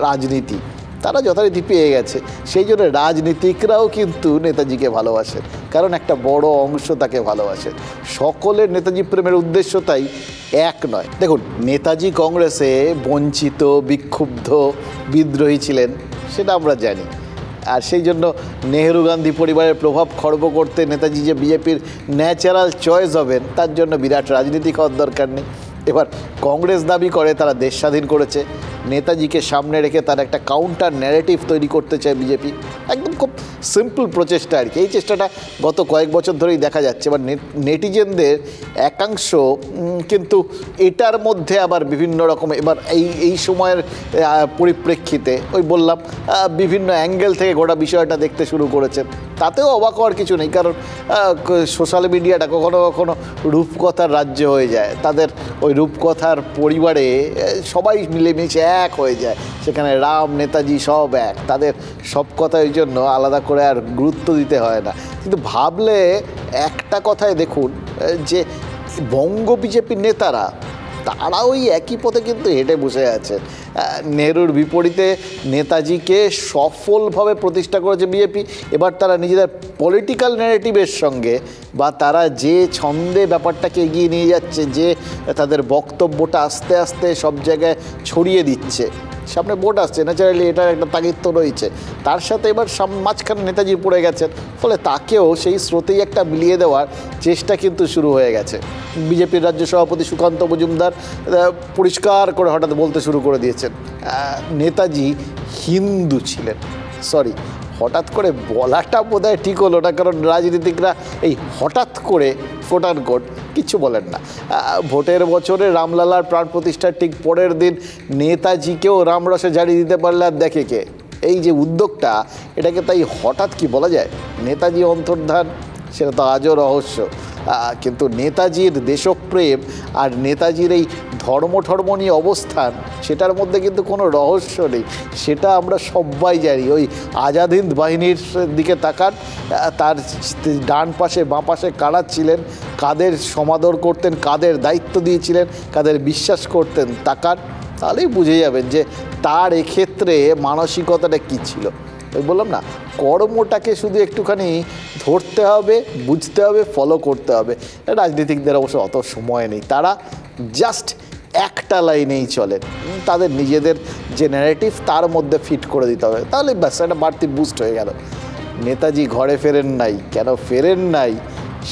রাজনীতি তারা যথারীতি পেয়ে গেছে। সেই জন্য রাজনীতিকরাও কিন্তু নেতাজিকে ভালোবাসে, কারণ একটা বড় অংশ তাকে ভালোবাসে। সকলের নেতাজি প্রেমের উদ্দেশ্য তাই এক নয়। দেখুন, নেতাজি কংগ্রেসে বঞ্চিত, বিক্ষুব্ধ, বিদ্রোহী ছিলেন, সেটা আমরা জানি। আর সেই জন্য নেহেরু গান্ধী পরিবারের প্রভাব খর্ব করতে নেতাজি যে বিজেপির ন্যাচারাল চয়েস হবেন, তার জন্য বিরাট রাজনীতি হওয়ার দরকার নেই। এবার কংগ্রেস দাবি করে তারা দেশ স্বাধীন করেছে, নেতাজিকে সামনে রেখে তার একটা কাউন্টার ন্যারেটিভ তৈরি করতে চায় বিজেপি। একদম খুব সিম্পল প্রচেষ্টা আর কি। এই চেষ্টাটা গত কয়েক বছর ধরেই দেখা যাচ্ছে। এবার নেটিজেনদের একাংশ কিন্তু এটার মধ্যে আবার বিভিন্ন রকম এবার এই সময়ের পরিপ্রেক্ষিতে ওই বললাম বিভিন্ন অ্যাঙ্গেল থেকে গোটা বিষয়টা দেখতে শুরু করেছেন। তাতেও অবাক হওয়ার কিছু নেই, কারণ সোশ্যাল মিডিয়াটা কখনো কখনো রূপকথার রাজ্য হয়ে যায়। তাদের ওই রূপকথার পরিবারে সবাই মিলেমিশে এক হয়ে যায়, সেখানে রাম নেতাজি সব এক, তাদের সব কথা ওই জন্য আলাদা করে আর গুরুত্ব দিতে হয় না। কিন্তু ভাবলে একটা কথায় দেখুন যে বঙ্গ বিজেপির নেতারা তারা ওই একই পথে কিন্তু হেঁটে বসে আছে। নেহরুর বিপরীতে নেতাজিকে সফলভাবে প্রতিষ্ঠা করেছে বিজেপি। এবার তারা নিজেদের পলিটিক্যাল ন্যারেটিভের সঙ্গে বা তারা যে ছন্দে ব্যাপারটাকে এগিয়ে নিয়ে যাচ্ছে, যে তাদের বক্তব্যটা আস্তে আস্তে সব জায়গায় ছড়িয়ে দিচ্ছে। সামনে ভোট আসছে, ন্যাচারালি এটার একটা তাগিদ তো রয়েছে। তার সাথে এবার মাঝখানে নেতাজি পড়ে গেছেন, ফলে তাকেও সেই স্রোতেই একটা মিলিয়ে দেওয়ার চেষ্টা কিন্তু শুরু হয়ে গেছে। বিজেপির রাজ্য সভাপতি সুকান্ত মজুমদার পরিষ্কার করে হঠাৎ বলতে শুরু করে দিয়েছেন নেতাজি হিন্দু ছিলেন। সরি, হঠাৎ করে বলাটা বোধহয় ঠিক হলো না, কারণ রাজনীতিকরা এই হঠাৎ করে কোট কিছু বলেন না। ভোটের বছরে রামলালার প্রাণ প্রতিষ্ঠার ঠিক পরের দিন নেতাজিকেও রামরসে ঝাড়িয়ে দিতে পারলে আর দেখে কে? এই যে উদ্যোগটা, এটাকে তাই হঠাৎ কি বলা যায়? নেতাজি অন্তর্ধান, সেটা তো আজও রহস্য। কিন্তু নেতাজির দেশপ্রেম আর নেতাজির এই ধর্ম নিয়ে অবস্থান, সেটার মধ্যে কিন্তু কোনো রহস্য নেই, সেটা আমরা সবাই জানি। ওই আজাদ হিন্দ বাহিনীর দিকে তাকান, তার ডান পাশে বাঁ পাশে কারা ছিলেন, কাদের সমাদর করতেন, কাদের দায়িত্ব দিয়েছিলেন, কাদের বিশ্বাস করতেন, তাকান, তাহলেই বুঝে যাবেন যে তার এক্ষেত্রে মানসিকতাটা কী ছিল। ওই বললাম না, কর্মটাকে শুধু একটুখানি ধরতে হবে, বুঝতে হবে, ফলো করতে হবে। রাজনীতিকদের অবশ্য অত সময় নেই, তারা জাস্ট একটা লাইনেই চলেন, তাদের নিজেদের যে ন্যারেটিভ তার মধ্যে ফিট করে দিতে হবে, তাহলে ব্যাস একটা বাড়তি বুস্ট হয়ে গেল। নেতাজি ঘরে ফেরেন নাই, কেন ফেরেন নাই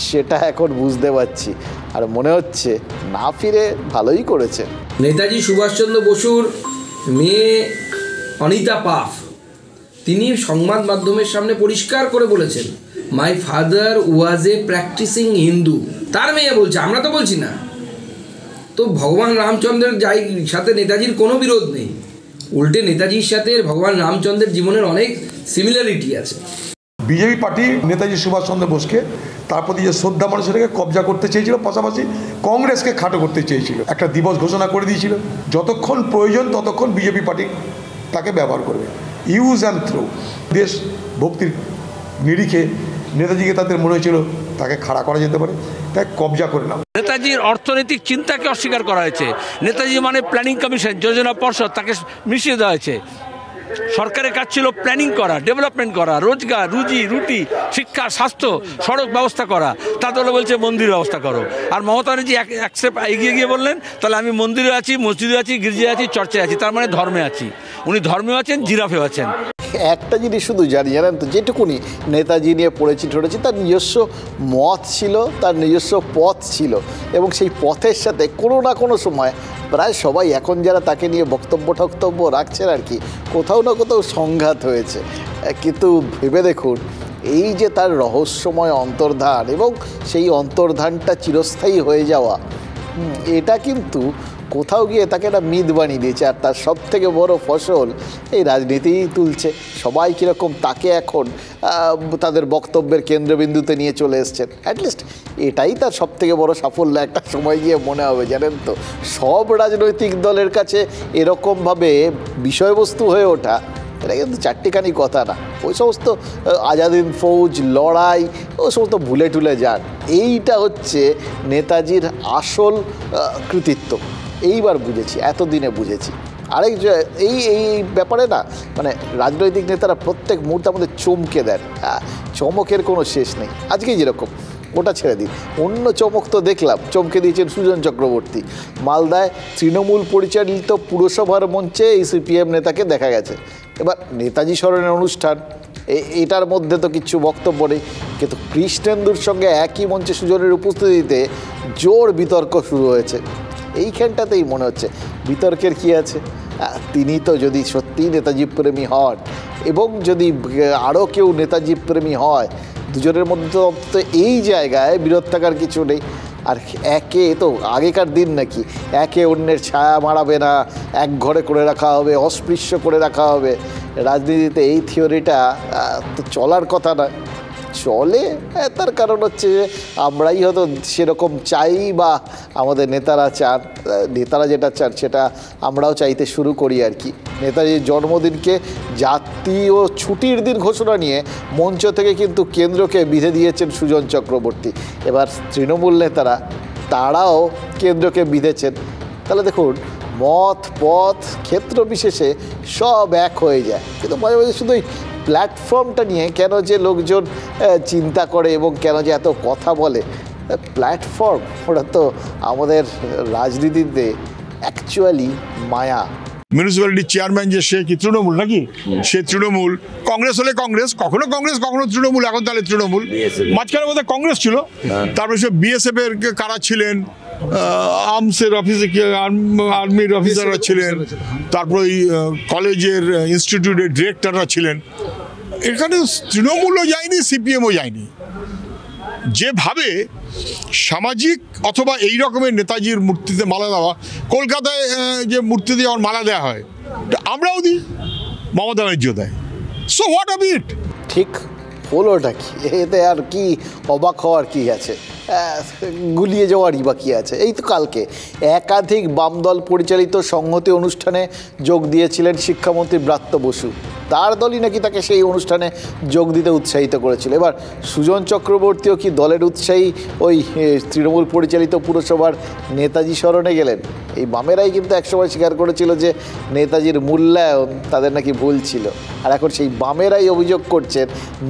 সেটা এখন বুঝতে পারছি, আর মনে হচ্ছে না ফিরে ভালোই করেছে। নেতাজি সুভাষচন্দ্র বসুর মেয়ে অনিতা পাফ তিনি সংবাদ মাধ্যমের সামনে পরিষ্কার করে বলেছেন, my father was a practising Hindu. তার মেয়ে বলছে, আমরা তো বলছি না। তো ভগবান রামচন্দ্রের সাথে নেতাজির কোনো বিরোধ নেই, উল্টে নেতাজির সাথে ভগবান রামচন্দ্রের জীবনের অনেক সিমিলারিটি আছে। বিজেপি পার্টি নেতাজি সুভাষচন্দ্র বোসকে তার প্রতি যে শ্রদ্ধা মানুষ সেটাকে কবজা করতে চেয়েছিল, পাশাপাশি কংগ্রেসকে খাটো করতে চেয়েছিল। একটা দিবস ঘোষণা করে দিয়েছিল, যতক্ষণ প্রয়োজন ততক্ষণ বিজেপি পার্টি তাকে ব্যবহার করবে, ইউজ অ্যান্ড থ্রো। দেশ ভক্তির নিরিখে নেতাজিকে তাদের মনে হয়েছিল তাকে খাড়া করা যেতে পারে, তাই কবজা করে নাও। নেতাজির অর্থনৈতিক চিন্তাকে অস্বীকার করা হয়েছে। নেতাজি মানে প্ল্যানিং কমিশন, যোজনা পর্ষদ, তাকে মিশিয়ে দেওয়া হয়েছে। সরকারের কাজ ছিল প্ল্যানিং করা, ডেভেলপমেন্ট করা, রোজগার, রুটি, শিক্ষা, স্বাস্থ্য, সড়ক ব্যবস্থা করা। তাহলে বলছে মন্দির ব্যবস্থা করো। আর মমতা ব্যানার্জি এক স্টেপ এগিয়ে গিয়ে বললেন, তাহলে আমি মন্দিরে আছি, মসজিদে আছি, গির্জায় আছি, চর্চায় আছি, তার মানে ধর্মে আছি। উনি ধর্মেও আছেন, জিরাফেও আছেন। একটা জিনিস শুধু জানেন তো, যেটুকুনি নেতাজি নিয়ে পড়েছি ঠরেছি, তার নিজস্ব মত ছিল, তার নিজস্ব পথ ছিল, এবং সেই পথের সাথে কোনো না কোনো সময় প্রায় সবাই এখন যারা তাকে নিয়ে বক্তব্য রাখছেন আর কি, কোথাও না কোথাও সংঘাত হয়েছে। কিন্তু ভেবে দেখুন, এই যে তার রহস্যময় অন্তর্ধান এবং সেই অন্তর্ধানটা চিরস্থায়ী হয়ে যাওয়া, এটা কিন্তু কোথাও গিয়ে তাকে একটা মিথ বানিয়ে দিয়েছে। আর তার সব থেকে বড় ফসল এই রাজনীতিই তুলছে। সবাই কীরকম তাকে এখন তাদের বক্তব্যের কেন্দ্রবিন্দুতে নিয়ে চলে এসছেন। অ্যাটলিস্ট এটাই তার সব থেকে বড় সাফল্য একটা সময় গিয়ে মনে হবে। জানেন তো, সব রাজনৈতিক দলের কাছে এরকমভাবে বিষয়বস্তু হয়ে ওঠা, এটা কিন্তু চারটিখানি কথা না। ওই সমস্ত আজাদ হিন্দ ফৌজ, লড়াই, ওই সমস্ত ভুলে টুলে যান। এইটা হচ্ছে নেতাজির আসল কৃতিত্ব। এইবার বুঝেছি, এতদিনে বুঝেছি। আরেক এই ব্যাপারে না, মানে রাজনৈতিক নেতারা প্রত্যেক মুহূর্তে আমাদের চমকে দেন। চমকের কোনো শেষ নেই। আজকে যেরকম, ওটা ছেড়ে দিন, অন্য চমক তো দেখলাম, চমকে দিয়েছেন সুজন চক্রবর্তী। মালদায় তৃণমূল পরিচালিত পুরসভার মঞ্চে এই সিপিএম নেতাকে দেখা গেছে। এবার নেতাজি স্মরণের অনুষ্ঠান, এটার মধ্যে তো কিছু বক্তব্য নেই, কিন্তু কৃষ্ণেন্দুর সঙ্গে একই মঞ্চে সুজনের উপস্থিতিতে জোর বিতর্ক শুরু হয়েছে। এইখানটাতেই মনে হচ্ছে বিতর্কের কি আছে। তিনি তো যদি সত্যিই নেতাজি প্রেমী হন এবং যদি আরও কেউ নেতাজি প্রেমী হয়, দুজনের মধ্যে তো এই জায়গায় বিরোধ থাকার কিছু নেই। আর একে তো আগেকার দিন নাকি একে অন্যের ছায়া মারাবে না, এক ঘরে করে রাখা হবে, অস্পৃশ্য করে রাখা হবে। রাজনীতিতে এই থিওরিটা তো চলার কথা না, চলে। তার কারণ হচ্ছে যে আমরাই হয়তো সেরকম চাই বা আমাদের নেতারা চান, নেতারা যেটা চান সেটা আমরাও চাইতে শুরু করি আর কি। নেতাজির জন্মদিনকে জাতীয় ছুটির দিন ঘোষণা নিয়ে মঞ্চ থেকে কিন্তু কেন্দ্রকে বিধে দিয়েছেন সুজন চক্রবর্তী। এবার তৃণমূল নেতারা তারাও কেন্দ্রকে বিধেছেন। তাহলে দেখুন, মত পথ ক্ষেত্র বিশেষে সব এক হয়ে যায়, কিন্তু মাঝে মাঝে শুধু এই প্ল্যাটফর্মটা নিয়ে কেন যে লোকজন চিন্তা করে এবং কেন যে এত কথা বলে। প্ল্যাটফর্ম ওটা তো আমাদের রাজনীতিতে অ্যাকচুয়ালি মায়া। মিউনিসিপ্যালিটির চেয়ারম্যান যে সে কি তৃণমূল নাকি? সে তৃণমূল, কংগ্রেস হলে কংগ্রেস, কখনো তৃণমূল, এখন তাহলে তৃণমূল। মাঝখানে বোধহয় কংগ্রেস ছিল, তারপরে সে বিএসএফ এর কারা ছিলেন, আর্মসের অফিসে আর্মির অফিসাররা ছিলেন, তারপর ওই কলেজের ইনস্টিটিউটের ডিরেক্টররা ছিলেন। এখানে তৃণমূলও যায়নি, সিপিএমও যায়নি। যেভাবে সামাজিক অথবা এই রকমের নেতাজির মূর্তিতে মালা দেওয়া, কলকাতায় যে মূর্তি দিয়ে আমার মালা দেওয়া হয় আমরাও দিই, মমতা ব্যানার্জি দেয়। So what of it? ঠিক হলোটা কি? এতে আর কি অবাক হওয়ার কি আছে, গুলিয়ে যাওয়ারই বা কী আছে? এই তো কালকে একাধিক বামদল পরিচালিত সংহতি অনুষ্ঠানে যোগ দিয়েছিলেন শিক্ষামন্ত্রী ব্রাত্য বসু। তার দলই নাকি তাকে সেই অনুষ্ঠানে যোগ দিতে উৎসাহিত করেছিল। এবার সুজন চক্রবর্তীও কি দলের উৎসাহী ওই তৃণমূল পরিচালিত পুরসভার নেতাজি স্মরণে গেলেন? এই বামেরাই কিন্তু একসময় স্বীকার করেছিল যে নেতাজির মূল্যায়ন তাদের নাকি ভুল ছিল, আর এখন সেই বামেরাই অভিযোগ করছেন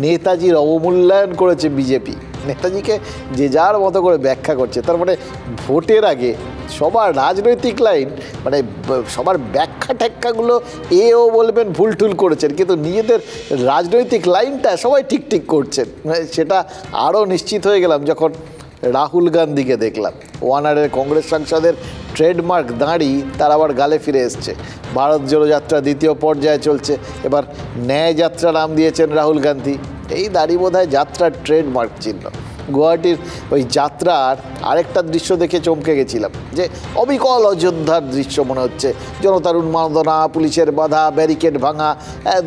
নেতাজির অবমূল্যায়ন করেছে বিজেপি। নেতাজিকে যে যার মতো করে ব্যাখ্যা করছে। তার মানে ভোটের আগে সবার রাজনৈতিক লাইন, মানে সবার ব্যাখ্যা ট্যাখ্যাগুলো এও বলবেন ভুল টুল করেছেন, কিন্তু নিজেদের রাজনৈতিক লাইনটা সবাই ঠিক ঠিক করছেন। সেটা আরও নিশ্চিত হয়ে গেলাম যখন রাহুল গান্ধীকে দেখলাম। ওয়ানারের কংগ্রেস সাংসদের ট্রেডমার্ক দাঁড়ি তার আবার গালে ফিরে এসছে। ভারত জোড়ো যাত্রা দ্বিতীয় পর্যায়ে চলছে, এবার ন্যায় যাত্রা নাম দিয়েছেন রাহুল গান্ধী। এই দাড়ি বোধহয় যাত্রার ট্রেডমার্ক চিহ্ন। গুয়াহাটির ওই যাত্রার আরেকটা দৃশ্য দেখে চমকে গেছিলাম, যে অবিকল অযোধ্যার দৃশ্য মনে হচ্ছে। জনতার উন্মাদনা, পুলিশের বাধা, ব্যারিকেড ভাঙা,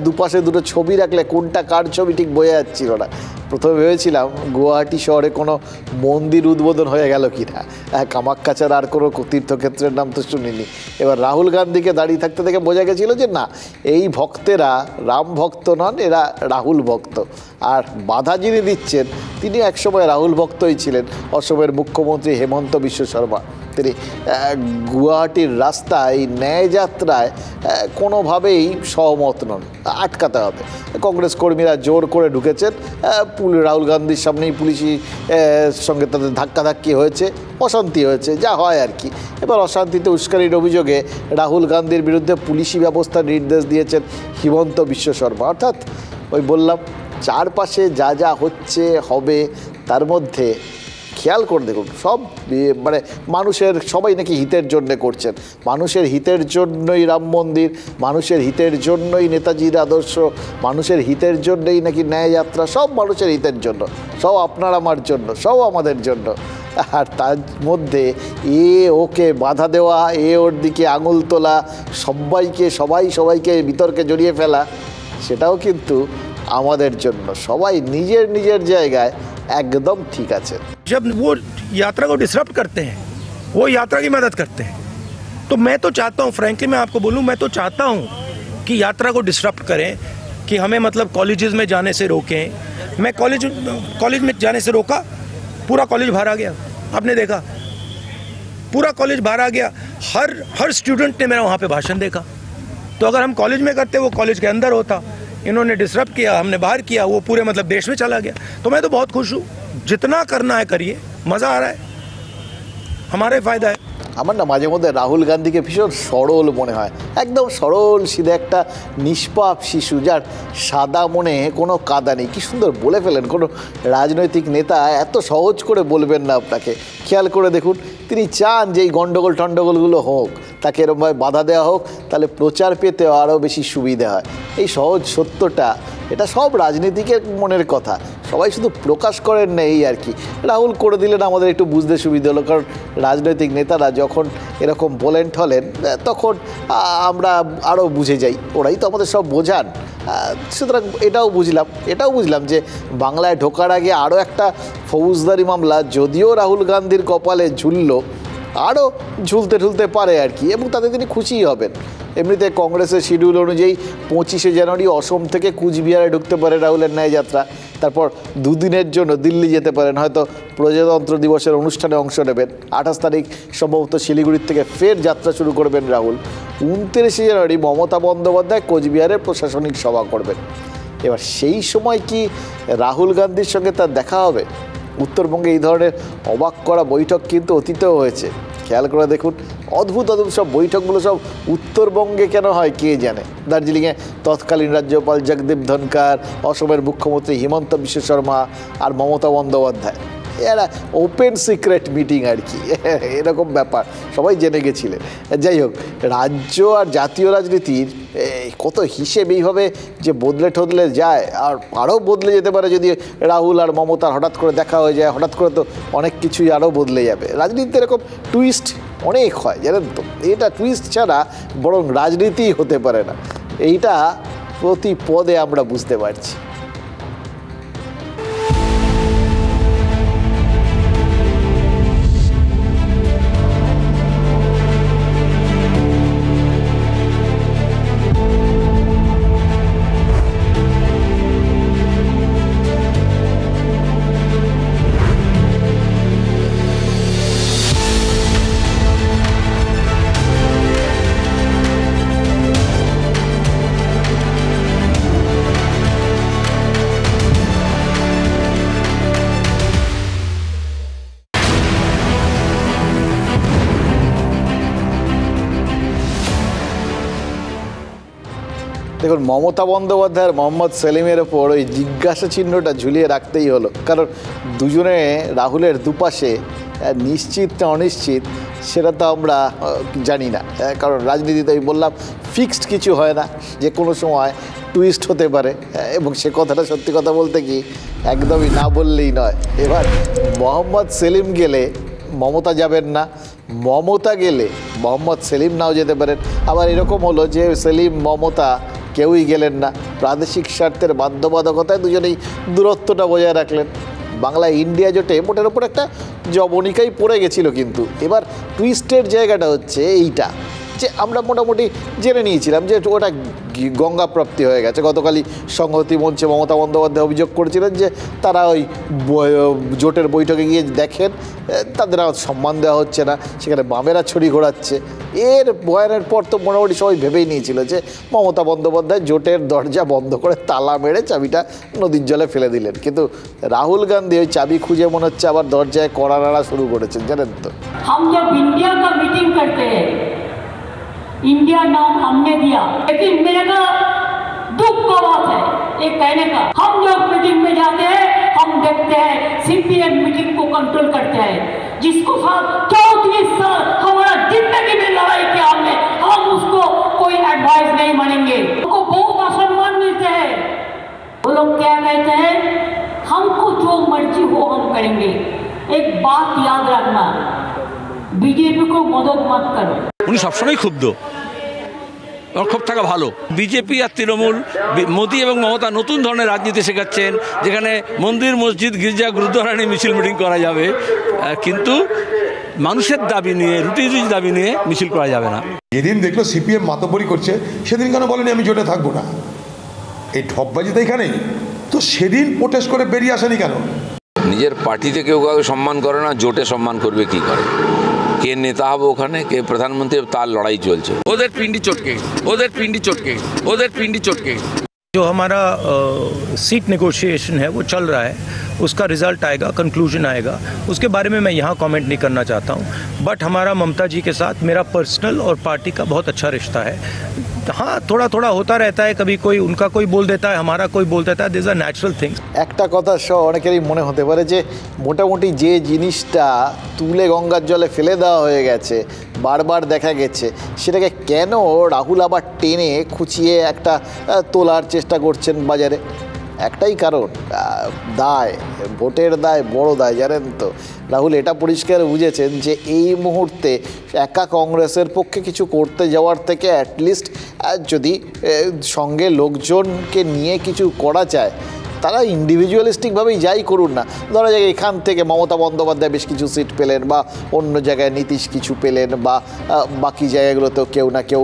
দুপাশে দুটো ছবি রাখলে কোনটা কার ছবি ঠিক বোঝা যাচ্ছিল না। প্রথমে ভেবেছিলাম গুয়াহাটি শহরে কোনো মন্দির উদ্বোধন হয়ে গেল কি না, কামাখ্যা ছাড়া আর কোনো তীর্থক্ষেত্রের নাম তো শুনিনি। এবার রাহুল গান্ধীকে দাঁড়িয়ে থাকতে দেখে বোঝা গেছিল যে না, এই ভক্তেরা রাম ভক্ত নন, এরা রাহুল ভক্ত। আর বাধা যিনি দিচ্ছেন তিনি একসময় রাহুল ভক্তই ছিলেন, অসমের মুখ্যমন্ত্রী হেমন্ত বিশ্ব শর্মা। তিনি গুয়াহাটির রাস্তায় ন্যায় যাত্রায় কোনোভাবেই সহমত নন, আটকাতে হবে। কংগ্রেস কর্মীরা জোর করে ঢুকেছেন, রাহুল গান্ধীর সামনেই পুলিশি সঙ্গে তাদের ধাক্কাধাক্কি হয়েছে, অশান্তি হয়েছে, যা হয় আর কি। এবার অশান্তিতে উস্কানির অভিযোগে রাহুল গান্ধীর বিরুদ্ধে পুলিশি ব্যবস্থার নির্দেশ দিয়েছেন হিমন্ত বিশ্ব শর্মা। অর্থাৎ ওই বললাম, চারপাশে যা যা হচ্ছে হবে তার মধ্যে খেয়াল করে দেখুন, সব মানে মানুষের সবাই নাকি হিতের জন্য করছেন। মানুষের হিতের জন্যই রাম মন্দির, মানুষের হিতের জন্যই নেতাজির আদর্শ, মানুষের হিতের জন্যই নাকি ন্যায় যাত্রা, সব মানুষের হিতের জন্য, সব আপনার আমার জন্য, সব আমাদের জন্য। আর তার মধ্যে ওকে বাধা দেওয়া, ওর দিকে আঙুল তোলা, সবাইকে বিতর্কে জড়িয়ে ফেলা, সেটাও কিন্তু আমাদের জন্য। সবাই নিজের নিজের জায়গায় एकदम ठीक है। जब वो यात्रा को डिसरप्ट करते हैं, वो यात्रा की मदद करते हैं, तो मैं तो चाहता हूँ, फ्रैंकली मैं आपको बोलूँ, मैं तो चाहता हूँ कि यात्रा को डिसरप्ट करें, कि हमें मतलब कॉलेजेस में जाने से रोकें। मैं कॉलेज में जाने से रोका, पूरा कॉलेज भरा गया, आपने देखा पूरा कॉलेज भरा गया, हर स्टूडेंट ने मेरा वहाँ पे भाषण देखा। तो अगर हम कॉलेज में करते, वो कॉलेज के अंदर होता, इन्होंने डिसरप्ट किया, हमने बाहर किया, वो पूरे मतलब देश में चला गया। तो मैं तो बहुत खुश हूँ, जितना करना है करिए, मज़ा आ रहा है, हमारा फायदा है। আমার না মাঝে মধ্যে রাহুল গান্ধীকে ভীষণ সরল মনে হয়, একদম সরল সিধে একটা নিষ্পাপ শিশু, যার সাদা মনে কোনো কাদা নেই। কী সুন্দর বলে ফেলেন, কোনো রাজনৈতিক নেতা এত সহজ করে বলবেন না আপনাকে। খেয়াল করে দেখুন, তিনি চান যে এই গণ্ডগোলগুলো হোক, তাকে এরকমভাবে বাধা দেওয়া হোক, তাহলে প্রচার পেতে আরও বেশি সুবিধা হয়। এই সহজ সত্যটা, এটা সব রাজনীতিকের মনের কথা, সবাই শুধু প্রকাশ করেন না, এই আর কি। রাহুল করে দিলেন, আমাদের একটু বুঝতে সুবিধা হলো, কারণ রাজনৈতিক নেতারা যখন এরকম বলেন ঠলেন তখন আমরা আরও বুঝে যাই, ওরাই তো আমাদের সব বোঝান। সুতরাং এটাও বুঝলাম যে বাংলায় ঢোকার আগে আরও একটা ফৌজদারি মামলা যদিও রাহুল গান্ধীর কপালে ঝুলল, আরও ঝুলতে পারে আর কি, এবং তাতে তিনি খুশিই হবেন। এমনিতে কংগ্রেসের শিডিউল অনুযায়ী 25শে জানুয়ারি অসম থেকে কুচবিহারে ঢুকতে পারে রাহুলের ন্যায়যাত্রা, তারপর দুদিনের জন্য দিল্লি যেতে পারেন, হয়তো প্রজাতন্ত্র দিবসের অনুষ্ঠানে অংশ নেবেন। 28 তারিখ সম্ভবত শিলিগুড়ির থেকে ফের যাত্রা শুরু করবেন রাহুল। 29শে জানুয়ারি মমতা বন্দ্যোপাধ্যায় কোচবিহারে প্রশাসনিক সভা করবেন। এবার সেই সময় কি রাহুল গান্ধীর সঙ্গে তার দেখা হবে? উত্তরবঙ্গে এই ধরনের অবাক করা বৈঠক কিন্তু অতীতেও হয়েছে, খেয়াল করে দেখুন। অদ্ভুত সব বৈঠকগুলো সব উত্তরবঙ্গে কেন হয় কে জানে। দার্জিলিংয়ে তৎকালীন রাজ্যপাল জগদীপ ধনকার, অসমের মুখ্যমন্ত্রী হিমন্ত বিশ্ব শর্মা আর মমতা বন্দ্যোপাধ্যায়, এরা ওপেন সিক্রেট মিটিং আর কি, এরকম ব্যাপার, সবাই জেনে গেছিলেন। যাই হোক, রাজ্য আর জাতীয় রাজনীতির কত হিসেব এইভাবে যে বদলে যায়, আর আরও বদলে যেতে পারে যদি রাহুল আর মমতার হঠাৎ করে দেখা হয়ে যায়। হঠাৎ করে তো অনেক কিছুই আরও বদলে যাবে। রাজনীতিতে এরকম টুইস্ট অনেক হয়, জানেন তো। এটা টুইস্ট ছাড়া বরং রাজনীতিই হতে পারে না, এইটা প্রতি পদে আমরা বুঝতে পারছি। দেখুন, মমতা বন্দ্যোপাধ্যায় আর মোহাম্মদ সেলিমের ওপর ওই জিজ্ঞাসা চিহ্নটা ঝুলিয়ে রাখতেই হলো, কারণ দুজনে রাহুলের দুপাশে নিশ্চিত না অনিশ্চিত সেটা তো আমরা জানি না, কারণ রাজনীতিতে আমি বললাম ফিক্সড কিছু হয় না, যে কোনো সময় টুইস্ট হতে পারে, এবং সে কথাটা সত্যি কথা বলতে কি একদমই না বললেই নয়। এবার মোহাম্মদ সেলিম গেলে মমতা যাবেন না, মমতা গেলে মোহাম্মদ সেলিম নাও যেতে পারেন। আবার এরকম হলো যে সেলিম মমতা কেউই গেলেন না, প্রাদেশিক স্বার্থের বাধ্যবাধকতায় দুজনেই দূরত্বটা বজায় রাখলেন। বাংলা ইন্ডিয়া জোটে মোটের ওপর একটা জবনিকাই পড়ে গেছিল, কিন্তু এবার টুইস্টের জায়গাটা হচ্ছে এইটা যে আমরা মোটামুটি জেনে নিয়েছিলাম যে ওটা গঙ্গা প্রাপ্তি হয়ে গেছে। গতকালই সংহতি মঞ্চে মমতা বন্দ্যোপাধ্যায় অভিযোগ করেছিলেন যে তারা ওই জোটের বৈঠকে গিয়ে দেখেন তাদের আর সম্মান দেওয়া হচ্ছে না, সেখানে বামেরা ছড়ি ঘোরাচ্ছে। এর বয়ানের পর তো মোটামুটি সবাই ভেবেই নিয়েছিল যে মমতা বন্দ্যোপাধ্যায় জোটের দরজা বন্ধ করে তালা মেরে চাবিটা নদীর জলে ফেলে দিলেন, কিন্তু রাহুল গান্ধী ওই চাবি খুঁজে মনে হচ্ছে আবার দরজায় কড়া নাড়া শুরু করেছেন, জানেন তো। इंडिया नाम हमने दिया, लेकिन मेरे का दुख का बात है ये कहने का। हम लोग मीटिंग में जाते हैं, हम देखते हैं सीपीएम मीटिंग को कंट्रोल करते हैं, जिसको साथ 34 साल हमारा जिंदगी में लड़ाई किया हमने, हम उसको कोई एडवाइस नहीं मानेंगे। उनको बहुत असम्मान मिलते हैं। वो लोग क्या कहते हैं, हमको जो मर्जी हो हम करेंगे। एक बात याद रखना, बीजेपी को मदद मत करो। উনি সবসময় ক্ষুব্ধ, ক্ষোভ থাকা ভালো। বিজেপি আর তৃণমূল, মোদী এবং মমতা নতুন ধরনের রাজনীতি শেখাচ্ছেন, যেখানে মন্দির মসজিদ গির্জা গুরুদ্বারা নিয়ে মিছিল মিটিং করা যাবে, কিন্তু মানুষের দাবি নিয়ে, রুটি রুজি দাবি নিয়ে মিছিল করা যাবে না। যেদিন দেখলো সিপিএম মাতব্বরি করছে সেদিন কেন বলেনি আমি জোটে থাকবো না? এই ঠপবাজি তো এখানেই তো, সেদিন প্রোটেস্ট করে বেরিয়ে আসেনি কেন? নিজের পার্টিতে কেউ কাউকে সম্মান করে না, জোটে সম্মান করবে কি করে? কে নেতা হবে ওখানে, কে প্রধানমন্ত্রী, তার লড়াই চলছে। ওদের পিন্ডি চটকে, ওদের পিন্ডি চটকে, ওদের পিন্ডি চটকে। जो हमारा सीट नेगोशिएशन है वो चल रहा है, उसका रिज़ल्ट आएगा, कंक्लूजन आएगा, उसके बारे में मैं यहाँ कमेंट नहीं करना चाहता हूँ। बट हमारा ममता जी के साथ मेरा पर्सनल और पार्टी का बहुत अच्छा रिश्ता है। हाँ, थोड़ा थोड़ा होता रहता है, कभी कोई उनका कोई बोल देता है, हमारा कोई बोल देता है, दिस आर न्याचुरल थिंग्स। একটা কথা সহ অনেকেরই মনে হতে পারে যে মোটামুটি যে জিনিসটা তুলে গঙ্গার জলে ফেলে দেওয়া হয়ে গেছে বারবার দেখা গেছে, সেটাকে কেন রাহুল আবার টেনে খুঁচিয়ে একটা তোলার চেষ্টা করছেন বাজারে? একটাই কারণ, দায়, ভোটের দায় বড় দায়, জানেন তো। রাহুল এটা পরিষ্কার বুঝেছেন যে এই মুহূর্তে একা কংগ্রেসের পক্ষে কিছু করতে যাওয়ার থেকে অ্যাটলিস্ট যদি সঙ্গে লোকজনকে নিয়ে কিছু করা যায়, তারা ইন্ডিভিজুয়ালিস্টিকভাবেই যাই করুন না, ধরা যাক এখান থেকে মমতা বন্দ্যোপাধ্যায় বেশ কিছু সিট পেলেন, বা অন্য জায়গায় নীতিশ কিছু পেলেন, বা বাকি জায়গাগুলোতেও কেউ না কেউ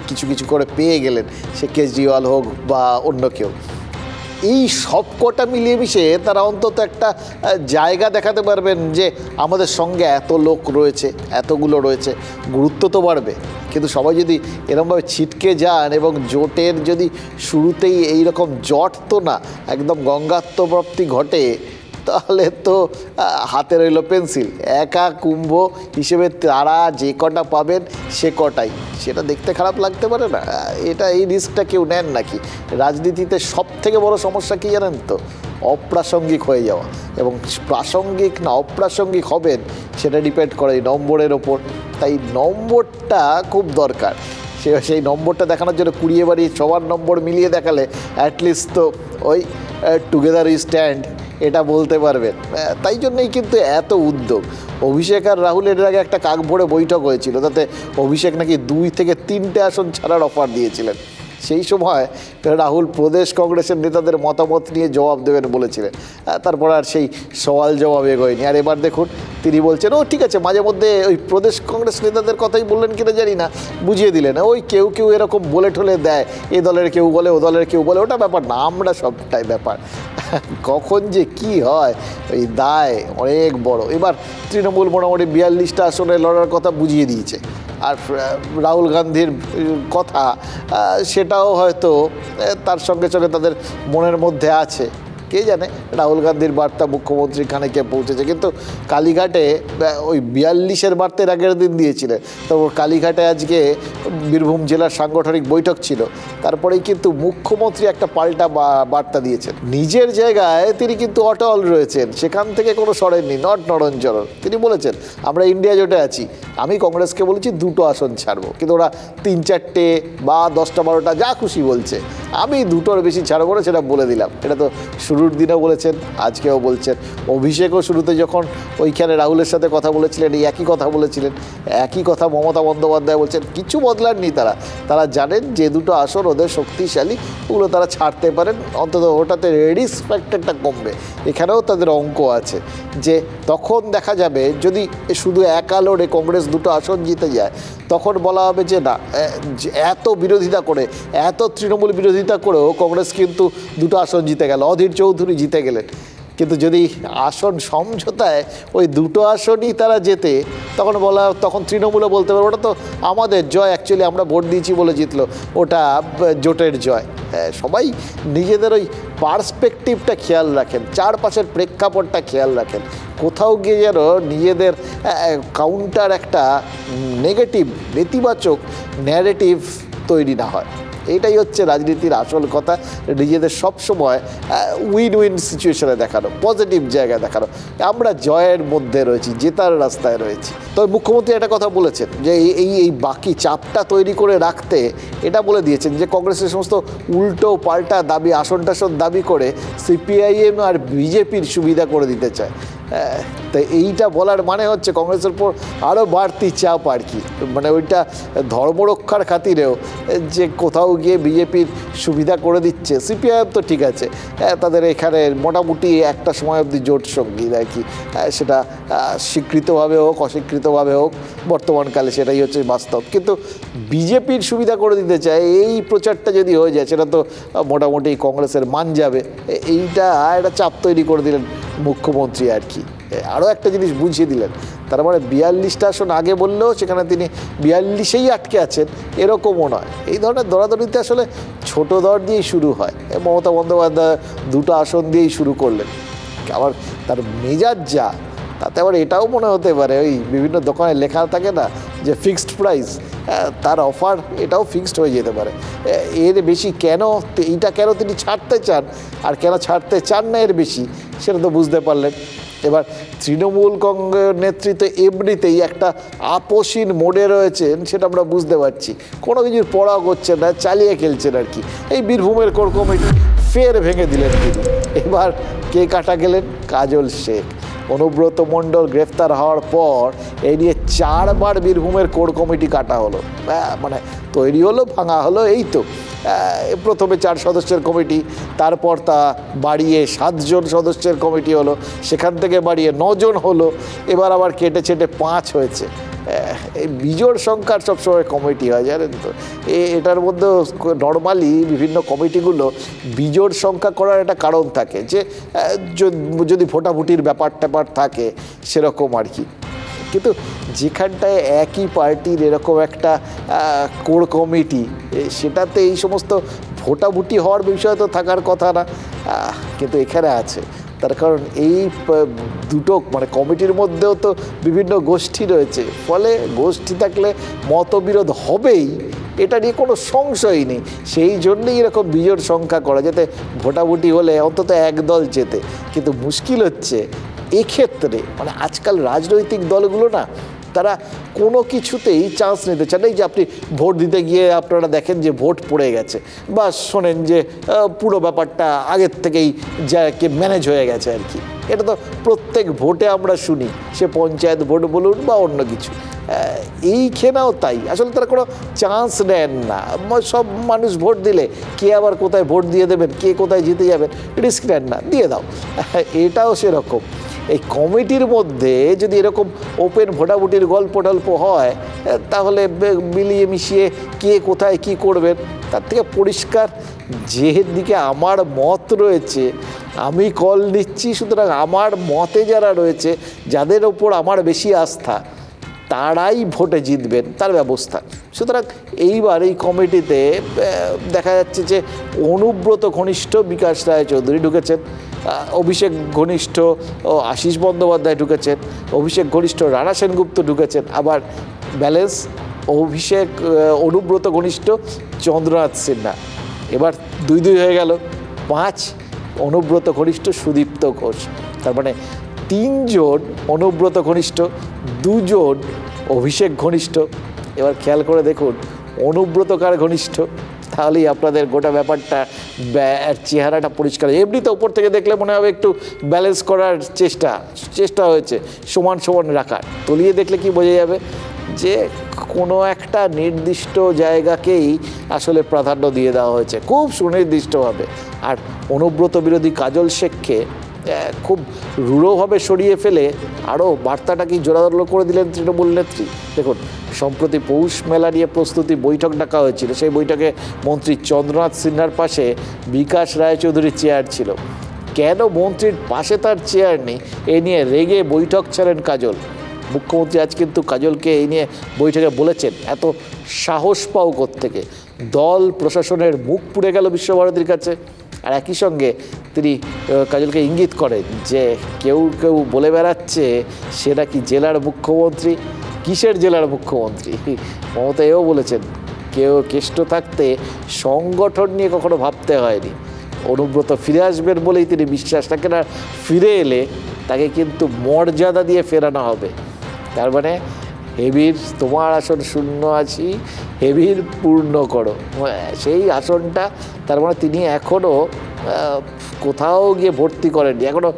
কিছু কিছু করে পেয়ে গেলেন, সে কেজরিওয়াল হোক বা অন্য কেউ। এই সব কটা মিলিয়ে মিশিয়ে তারা অন্তত একটা জায়গা দেখাতে পারবেন যে আমাদের সঙ্গে এত লোক রয়েছে, এতগুলো রয়েছে, গুরুত্ব তো বাড়বে। কিন্তু সবাই যদি এরকমভাবে ছিটকে যান এবং জোটের যদি শুরুতেই এই রকম জট তো না, একদম গঙ্গাত্মপ্রাপ্তি ঘটে, তাহলে তো হাতে রইল পেন্সিল। একা কুম্ভ হিসেবে তারা যে কটা পাবেন সে কটাই, সেটা দেখতে খারাপ লাগতে পারে না? এটা এই রিস্কটা কেউ নেন নাকি? রাজনীতিতে সব থেকে বড় সমস্যা কী জানেন তো? অপ্রাসঙ্গিক হয়ে যাওয়া। এবং প্রাসঙ্গিক না অপ্রাসঙ্গিক হবেন সেটা ডিপেন্ড করে এই নম্বরের ওপর। তাই নম্বরটা খুব দরকার। সেই নম্বরটা দেখানোর জন্য কুড়িয়ে বাড়ি সবার নম্বর মিলিয়ে দেখালে অ্যাটলিস্ট তো ওই টুগেদার উই স্ট্যান্ড এটা বলতে পারবেন। তাই জন্যই কিন্তু এত উদ্যোগ। অভিষেক আর রাহুলের আগে একটা কাক ভরে বৈঠক হয়েছিল, তাতে অভিষেক নাকি 2 থেকে 3টে আসন ছাড়ার অফার দিয়েছিলেন। সেই সময় রাহুল প্রদেশ কংগ্রেসের নেতাদের মতামত নিয়ে জবাব দেবেন বলেছিলেন, তারপর আর সেই সওয়াল জবাব এগোয়নি। আর এবার দেখুন তিনি বলছেন, ও ঠিক আছে, মাঝে মধ্যে ওই প্রদেশ কংগ্রেস নেতাদের কথাই বললেন কিনা জানি না, বুঝিয়ে দিলেন ওই কেউ কেউ এরকম বলে ঠলে দেয়, এ দলের কেউ বলে ও দলের কেউ বলে, ওটা ব্যাপার না, আমরা সবটাই ব্যাপার। কখন যে কি হয়, ওই দায় অনেক বড়। এবার তৃণমূল মোটামুটি 42টা আসনে লড়ার কথা বুঝিয়ে দিয়েছে। আর রাহুল গান্ধীর কথা সেটাও হয়তো তার সঙ্গে সঙ্গে তাদের মনের মধ্যে আছে। কে জানে রাহুল গান্ধীর বার্তা মুখ্যমন্ত্রীর কানে কে পৌঁছেছে। কিন্তু কালীঘাটে ওই 42-এর বার্তার আগের দিন দিয়েছিলেন, তো কালীঘাটে আজকে বীরভূম জেলার সাংগঠনিক বৈঠক ছিল, তারপরেই কিন্তু মুখ্যমন্ত্রী একটা পাল্টা বার্তা দিয়েছেন। নিজের জায়গায় তিনি কিন্তু অটল রয়েছেন, সেখান থেকে কোনো সরেননি, নট নড়নচড়ন। তিনি বলেছেন আমরা ইন্ডিয়া জোটে আছি, আমি কংগ্রেসকে বলেছি 2টো আসন ছাড়বো, কিন্তু ওরা 3-4টে বা 10টা 12টা যা খুশি বলছে, আমি 2টোর বেশি ছাড়বো না, সেটা বলে দিলাম। এটা তো শুরুর দিনেও বলেছেন, আজকেও বলছেন। অভিষেকও শুরুতে যখন ওইখানে রাহুলের সাথে কথা বলেছিলেন এই একই কথা বলেছিলেন, একই কথা মমতা বন্দ্যোপাধ্যায় বলছেন। কিছু বদলাননি তারা জানেন যে 2টো আসন ওদের শক্তিশালী, ওগুলো তারা ছাড়তে পারেন, অন্তত ওটাতে রিস্ক ফ্যাক্টরটা কমবে। এখানেও তাদের অঙ্ক আছে যে তখন দেখা যাবে যদি শুধু একা লড়ে কংগ্রেস 2টো আসন জিতে যায়, তখন বলা হবে যে না, এত বিরোধিতা করে, এত তৃণমূল বিরোধিতা করেও কংগ্রেস কিন্তু 2টো আসন জিতে গেল, অধীর চৌধুরী জিতে গেলেন। কিন্তু যদি আসন সমঝোতায় ওই 2টো আসনই তারা জেতে, তখন তৃণমূলে বলতে পারবে ওটা তো আমাদের জয়, অ্যাকচুয়ালি আমরা ভোট দিয়েছি বলে জিতলো, ওটা জোটের জয়। সবাই নিজেদের ওই পার্সপেক্টিভটা খেয়াল রাখেন, চারপাশের প্রেক্ষাপটটা খেয়াল রাখেন, কোথাও গিয়ে যেন নিজেদের কাউন্টার একটা নেগেটিভ নেতিবাচক ন্যারেটিভ তৈরি না হয়। এটাই হচ্ছে রাজনীতির আসল কথা, নিজেদের সবসময় উইন উইন সিচুয়েশনে দেখানো, পজিটিভ জায়গায় দেখানো। আমরা জয়ের মধ্যে রয়েছি, জেতার রাস্তায় রয়েছি। তবে মুখ্যমন্ত্রী একটা কথা বলেছেন যে এই বাকি চাপটা তৈরি করে রাখতে এটা বলে দিয়েছেন যে কংগ্রেসের সমস্ত উল্টো পাল্টা দাবি, আসন টাসন দাবি করে সিপিআইএম আর বিজেপির সুবিধা করে দিতে চায়। তো এইটা বলার মানে হচ্ছে কংগ্রেসের উপর আরও বাড়তি চাপ আর কি, মানে ওইটা ধর্মরক্ষার খাতিরেও যে কোথাও গিয়ে বিজেপির সুবিধা করে দিচ্ছে। সিপিআইএম তো ঠিক আছে, তাদের এখানে মোটামুটি একটা সময় অবধি জোট সঙ্গী আর কি, সেটা স্বীকৃতভাবে হোক অস্বীকৃতভাবে হোক বর্তমানকালে সেটাই হচ্ছে বাস্তব। কিন্তু বিজেপির সুবিধা করে দিতে চায়, এই প্রচারটা যদি হয়ে যায় সেটা তো মোটামুটি কংগ্রেসের মান যাবে। এইটা একটা চাপ তৈরি করে দিলেন মুখ্যমন্ত্রী আর কি। আরও একটা জিনিস বুঝিয়ে দিলেন, তার মানে 42টা আসন আগে বললেও সেখানে তিনি 42-এই আটকে আছেন এরকমও নয়। এই ধরনের দরাদরিতে আসলে ছোট দর দিয়েই শুরু হয়। মমতা বন্দ্যোপাধ্যায় 2টো আসন দিয়েই শুরু করলেন। আবার তার মেজাজ যা, তাতে আবার এটাও মনে হতে পারে ওই বিভিন্ন দোকানে লেখা থাকে না যে ফিক্সড প্রাইস, তার অফার এটাও ফিক্সড হয়ে যেতে পারে। এর বেশি এইটা কেন তিনি ছাড়তে চান আর কেন ছাড়তে চান না এর বেশি, সেটা তো বুঝতে পারলেন। এবার তৃণমূল কংগ্রেস নেতৃত্ব এমনিতেই একটা আপোষহীন মোডে রয়েছেন, সেটা আমরা বুঝতে পারছি। কোনো কিছুর পড়া করছে না, চালিয়ে খেলছেন আর কি। এই বীরভূমের কোর কমিটি ফের ভেঙে দিলেন তিনি। এবার কে কাটা গেলেন? কাজল শেখ। অনুব্রত মণ্ডল গ্রেফতার হওয়ার পর এই নিয়ে 4 বার বীরভূমের কোর কমিটি কাটা হলো, মানে তৈরি হলো, ভাঙা হলো। এই তো প্রথমে 4 সদস্যের কমিটি, তারপর তা বাড়িয়ে 7 জন সদস্যের কমিটি হলো, সেখান থেকে বাড়িয়ে 9 জন হলো, এবার আবার কেটে ছেটে 5 হয়েছে। এই বিজোড় সংখ্যার সবসময় কমিটি হয়, জানেন তো। এটার মধ্যে নর্মালি বিভিন্ন কমিটিগুলো বিজোড় সংখ্যা করার একটা কারণ থাকে, যে যদি ভোটাভুটির ব্যাপার ট্যাপার থাকে সেরকম আর কি। কিন্তু যেখানটায় একই পার্টির এরকম একটা কোর কমিটি, সেটাতে এই সমস্ত ভোটাভুটি হওয়ার বিষয় তো থাকার কথা না, কিন্তু এখানে আছে। তার কারণ এই দুটো মানে কমিটির মধ্যেও তো বিভিন্ন গোষ্ঠী রয়েছে, ফলে গোষ্ঠী থাকলে মতবিরোধ হবেই, এটা নিয়ে কোনো সংশয়ই নেই। সেই জন্যই এরকম বিজোড় সংখ্যা করা, যাতে ভোটাভুটি হলে অন্তত এক দল জেতে। কিন্তু মুশকিল হচ্ছে এক্ষেত্রে, মানে আজকাল রাজনৈতিক দলগুলো না, তারা কোনো কিছুতেই চান্স নিতে চান। এই যে আপনি ভোট দিতে গিয়ে আপনারা দেখেন যে ভোট পড়ে গেছে, বা শোনেন যে পুরো ব্যাপারটা আগের থেকেই যাকে ম্যানেজ হয়ে গেছে আর কি। এটা তো প্রত্যেক ভোটে আমরা শুনি, সে পঞ্চায়েত ভোট বলুন বা অন্য কিছু। এইখানেও তাই, আসলে তারা কোনো চান্স নেন না। সব মানুষ ভোট দিলে কে আবার কোথায় ভোট দিয়ে দেবেন, কে কোথায় জিতে যাবেন, রিস্ক নেন না, দিয়ে দাও। এটাও সেরকম। এই কমিটির মধ্যে যদি এরকম ওপেন ভোটাভুটির গল্প টল্প হয়, তাহলে মিলিয়ে মিশিয়ে কে কোথায় কি করবেন তার থেকে পরিষ্কার যে দিকে আমার মত রয়েছে আমি কল নিচ্ছি। সুতরাং আমার মতে যারা রয়েছে, যাদের ওপর আমার বেশি আস্থা, তারাই ভোটে জিতবেন, তার ব্যবস্থা। সুতরাং এইবার এই কমিটিতে দেখা যাচ্ছে যে অনুব্রত ঘনিষ্ঠ বিকাশ রায়চৌধুরী ঢুকেছেন, অভিষেক ঘনিষ্ঠ আশিস বন্দ্যোপাধ্যায় ঢুকেছেন, অভিষেক ঘনিষ্ঠ রানা সেনগুপ্ত ঢুকেছেন, আবার ব্যালেন্স অভিষেক অনুব্রত ঘনিষ্ঠ চন্দ্রনাথ সিনহা। এবার 2-2 হয়ে গেল, 5 অনুব্রত ঘনিষ্ঠ সুদীপ্ত ঘোষ। তার মানে 3 জন অনুব্রত ঘনিষ্ঠ, 2 জন অভিষেক ঘনিষ্ঠ। এবার খেয়াল করে দেখুন অনুব্রত কার ঘনিষ্ঠ, তাহলেই আপনাদের গোটা ব্যাপারটা চেহারাটা পরিষ্কার। এমনিতে ওপর থেকে দেখলে মনে হবে একটু ব্যালেন্স করার চেষ্টা হয়েছে, সমান সমান রাখার। তলিয়ে দেখলে কি বোঝা যাবে যে কোনো একটা নির্দিষ্ট জায়গাকেই আসলে প্রাধান্য দিয়ে দেওয়া হয়েছে খুব সুনির্দিষ্টভাবে। আর অনুব্রত বিরোধী কাজল শেখকে খুব রূঢ়ভাবে সরিয়ে ফেলে আরও বার্তাটাকেই জোরালো করে দিলেন তৃণমূল নেত্রী। দেখুন, সম্প্রতি পৌষ মেলা নিয়ে প্রস্তুতি বৈঠক ডাকা হয়েছিল, সেই বৈঠকে মন্ত্রী চন্দ্রনাথ সিনহার পাশে বিকাশ রায়চৌধুরীর চেয়ার ছিল। কেন মন্ত্রীর পাশে তার চেয়ার নেই, এ নিয়ে রেগে বৈঠক ছাড়েন কাজল। মুখ্যমন্ত্রী আজ কিন্তু কাজলকে এই নিয়ে বৈঠকে বলেছেন, এত সাহস পাও কোত্থেকে? দল প্রশাসনের মুখ পুড়ে গেল বিশ্বভারতীর কাছে। আর একই সঙ্গে তিনি কাজলকে ইঙ্গিত করেন যে কেউ কেউ বলে বেড়াচ্ছে সে নাকি জেলার মুখ্যমন্ত্রী। কিসের জেলার মুখ্যমন্ত্রী? মমতা এও বলেছেন কেউ কেষ্ট থাকতে সংগঠন নিয়ে কখনো ভাবতে হয়নি। অনুব্রত ফিরে আসবেন বলেই তিনি বিশ্বাস রাখেন, আর ফিরে এলে তাকে কিন্তু মর্যাদা দিয়ে ফেরানো হবে। তার মানে হেভির তোমার আসন শূন্য আছি, হেভির পূর্ণ করো, সেই আসনটা তার মানে তিনি এখনও কোথাও গিয়ে ভর্তি করেননি, এখনও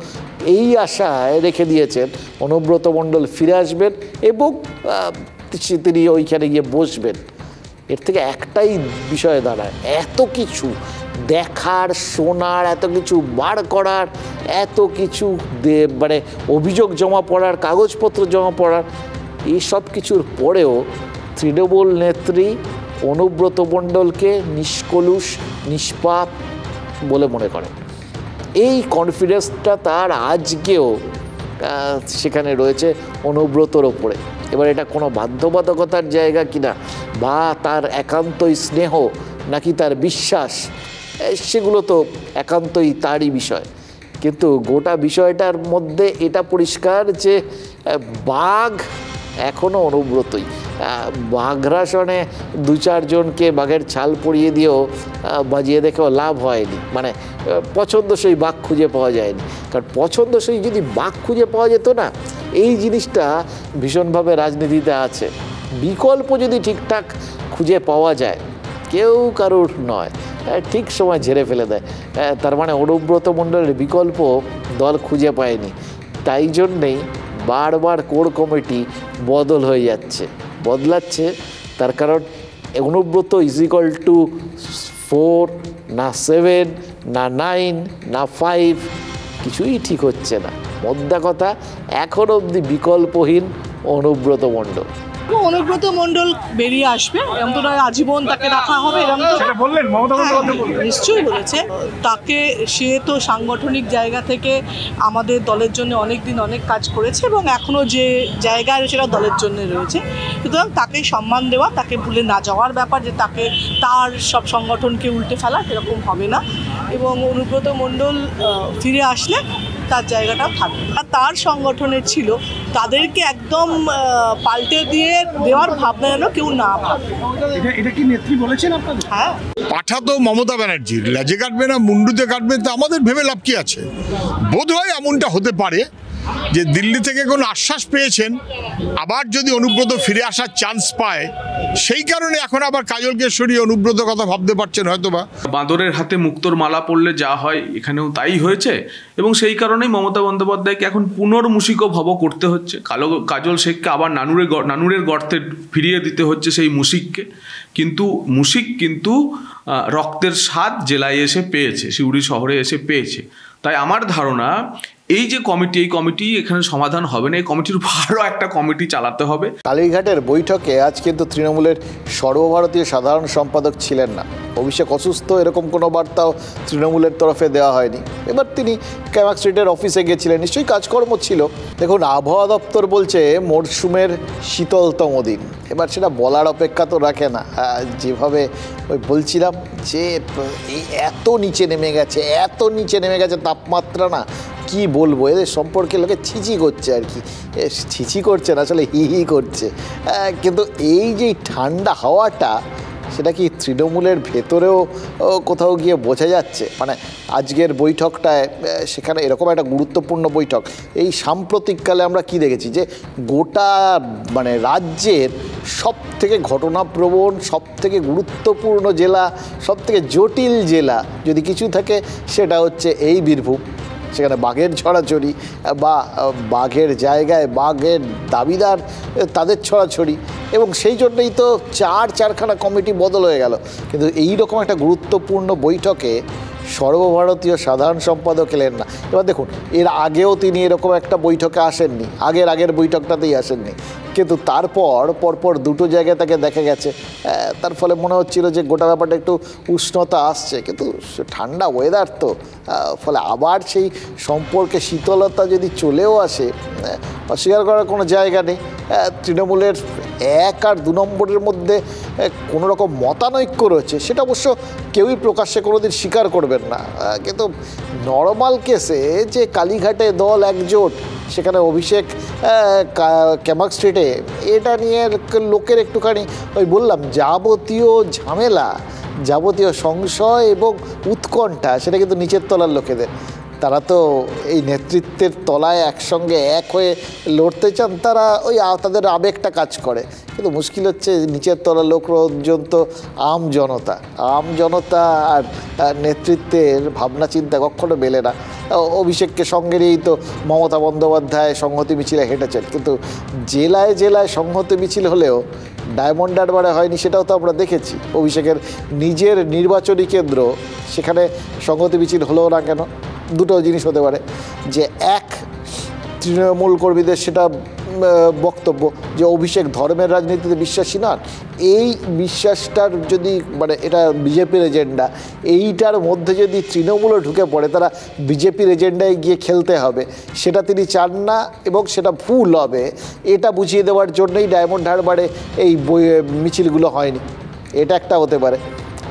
এই আশায় রেখে দিয়েছেন অনুব্রত মণ্ডল ফিরে আসবেন এবং তিনি ওইখানে গিয়ে বসবেন। এর থেকে একটাই বিষয় দাঁড়ায়, এত কিছু দেখার, শোনার, এত কিছু বার করার, এত কিছু মানে অভিযোগ জমা পড়ার, কাগজপত্র জমা পড়ার, এই সব কিছুর পরেও তৃণমূল নেত্রী অনুব্রত মণ্ডলকে নিষ্কলুষ, নিষ্পাপ বলে মনে করেন। এই কনফিডেন্সটা তার আজকেও সেখানে রয়েছে অনুব্রতর ওপরে। এবার এটা কোনো বাধ্যবাধকতার জায়গা কিনা, বা তার একান্তই স্নেহ নাকি তার বিশ্বাস, সেগুলো তো একান্তই তারই বিষয়। কিন্তু গোটা বিষয়টার মধ্যে এটা পরিষ্কার যে বাঘ এখনও অনুব্রতই। বাঘরাসনে 2-4 জনকে বাঘের ছাল পরিয়ে দিয়েও বাজিয়ে দেখেও লাভ হয়নি, মানে পছন্দসই বাঘ খুঁজে পাওয়া যায়নি। কারণ পছন্দসই যদি বাক খুঁজে পাওয়া যেত না, এই জিনিসটা ভীষণভাবে রাজনীতিতে আছে। বিকল্প যদি ঠিকঠাক খুঁজে পাওয়া যায়, কেউ কারোর নয়, ঠিক সময় ঝেড়ে ফেলে দেয়। তার মানে অনুব্রত মণ্ডলের বিকল্প দল খুঁজে পায়নি, তাই জন্যেই বারবার কোর কমিটি বদল হয়ে বদলাচ্ছে। তার কারণ অনুব্রত ইজিক্যাল টু 4 না 7 না 9 না 5, কিছুই ঠিক হচ্ছে না। মোদ্দা কথা, এখন অবধি বিকল্পহীন অনুব্রত মণ্ডল। অনুব্রত মণ্ডল বেরিয়ে আসবে, এরকম তো নয় আজীবন তাকে রাখা হবে, এরকম তো বললেন মমতা বন্দ্যোপাধ্যায় নিশ্চয়ই বলেছে। তাকে, সে তো সাংগঠনিক জায়গা থেকে আমাদের দলের জন্য অনেক দিন অনেক কাজ করেছে এবং এখনও যে জায়গায় রয়েছে সেটা দলের জন্য রয়েছে। সুতরাং তাকে সম্মান দেওয়া, তাকে ভুলে না যাওয়ার ব্যাপার, যে তাকে তার সব সংগঠনকে উল্টে ফেলা, এরকম হবে না। এবং অনুব্রত মণ্ডল ফিরে আসলে তার জায়গাটাও থাকবে। আর তার সংগঠনের ছিল, তাদেরকে একদম পাল্টে দেওয়ার ভাবনা যেন কেউ না ভাবে। এটা কি নেত্রী বলেছেন আপনাদের? হ্যাঁ, পাঠা তো মমতা ব্যানার্জির, লেজে কাটবে না মুন্ডুতে কাটবে, তা আমাদের ভেবে লাভ কি আছে? বোধ হয় এমনটা হতে পারে যে দিল্লি থেকে কোনো আশ্বাস পেয়েছেন, আবার যদি অনুব্রত ফিরে আসার চান্স পায়, সেই কারণে এখন আবার কাজলকে সরিয়ে অনুব্রত কথা ভাবতে পারছেন হয়তোবা। বাঁদরের হাতে মুক্তোর মালা পড়লে যা হয়, এখানেও তাই হয়েছে এবং সেই কারণেই মমতা বন্দ্যোপাধ্যায়কে এখন পুনর্মূষিক ভব করতে হচ্ছে। কাজল শেখকে আবার নানুরের গর্তে ফিরিয়ে দিতে হচ্ছে সেই মুশিককে। কিন্তু মুশিক কিন্তু রক্তের স্বাদ জেলায় এসে পেয়েছে, সিউড়ি শহরে এসে পেয়েছে। তাই আমার ধারণা এই যে কমিটি, এই কমিটি এখানে সমাধান হবে না, এই কমিটির আরও একটা কমিটি চালাতে হবে। কালীঘাটের বৈঠকে আজ কিন্তু তৃণমূলের সর্বভারতীয় সাধারণ সম্পাদক ছিলেন না। অভিষেক অসুস্থ, এরকম কোনো বার্তাও তৃণমূলের তরফে দেওয়া হয়নি। এবার তিনি ক্যামাক স্ট্রিটের অফিসে গিয়েছিলেন, নিশ্চয়ই কাজকর্ম ছিল। দেখুন, আবহাওয়া দপ্তর বলছে মরশুমের শীতলতম দিন। এবার সেটা বলার অপেক্ষা তো রাখে না। যেভাবে ওই বলছিলাম যে এত নিচে নেমে গেছে তাপমাত্রা, না কি বলবো, এদের সম্পর্কে লোকে ছিচি করছে আর কি। ছিচি করছে না, আসলে হি হি করছে। কিন্তু এই যে ঠান্ডা হাওয়াটা, সেটা কি তৃণমূলের ভেতরেও কোথাও গিয়ে বোঝা যাচ্ছে? মানে আজকের বৈঠকটায়, সেখানে এরকম একটা গুরুত্বপূর্ণ বৈঠক। এই সাম্প্রতিককালে আমরা কি দেখেছি যে গোটা মানে রাজ্যের সব থেকে ঘটনাপ্রবণ, সব থেকে গুরুত্বপূর্ণ জেলা, সব থেকে জটিল জেলা যদি কিছু থাকে, সেটা হচ্ছে এই বীরভূম। সেখানে বাঘের ছড়াছড়ি বা বাঘের জায়গায় বাঘের দাবিদার তাদের ছড়াছড়ি, এবং সেই জন্যই তো চারখানা কমিটি বদল হয়ে গেল। কিন্তু এই রকম একটা গুরুত্বপূর্ণ বৈঠকে সর্বভারতীয় সাধারণ সম্পাদক এলেন না। এবার দেখুন, এর আগেও তিনি এরকম একটা বৈঠকে আসেননি, আগের বৈঠকটাতেই আসেননি, কিন্তু পরপর দুটো জায়গায় তাকে দেখা গেছে। তার ফলে মনে হচ্ছিল যে গোটা ব্যাপারটা একটু উষ্ণতা আসছে, কিন্তু ঠান্ডা ওয়েদার তো, ফলে আবার সেই সম্পর্কে শীতলতা যদি চলেও আসে, অস্বীকার করার কোনো জায়গা নেই। তৃণমূলের 1 আর 2 নম্বরের মধ্যে কোনো রকম মতানৈক্য রয়েছে, সেটা অবশ্য কেউই প্রকাশ্যে কোনোদিন স্বীকার করবেন না। কিন্তু নর্মাল কেসে যে কালীঘাটে দল একজোট, সেখানে অভিষেক ক্যামাক স্ট্রিটে, এটা নিয়ে লোকের একটুখানি ওই বললাম যাবতীয় ঝামেলা, যাবতীয় সংশয় এবং উৎকণ্ঠা, সেটা কিন্তু নিচের তলার লোকেদের। তারা তো এই নেতৃত্বের তলায় একসঙ্গে এক হয়ে লড়তে চান, তারা ওই তাদের আবেগটা কাজ করে। কিন্তু মুশকিল হচ্ছে নিচের তলার লোক পর্যন্ত আম জনতা আর নেতৃত্বের ভাবনা চিন্তা কখনো মেলে না। অভিষেককে সঙ্গে নিয়েই তো মমতা বন্দ্যোপাধ্যায় সংহতি মিছিলে হেঁটেছেন, কিন্তু জেলায় সংহতি মিছিল হলেও ডায়মন্ড হারবারে হয়নি, সেটাও তো আমরা দেখেছি। অভিষেকের নিজের নির্বাচনী কেন্দ্র, সেখানে সংহতি মিছিল হলো না কেন? দুটো জিনিস হতে পারে, যে এক, তৃণমূল কর্মীদের সেটা বক্তব্য যে অভিষেক ধর্মের রাজনীতিতে বিশ্বাসী নন। এই বিশ্বাসটার যদি মানে এটা বিজেপির এজেন্ডা, এইটার মধ্যে যদি তৃণমূলও ঢুকে পড়ে, তারা বিজেপির এজেন্ডায় গিয়ে খেলতে হবে, সেটা তিনি চান না এবং সেটা ভুল হবে, এটা বুঝিয়ে দেওয়ার জন্যই ডায়মন্ড হারবারে এই মিছিলগুলো হয়নি। এটা একটা হতে পারে।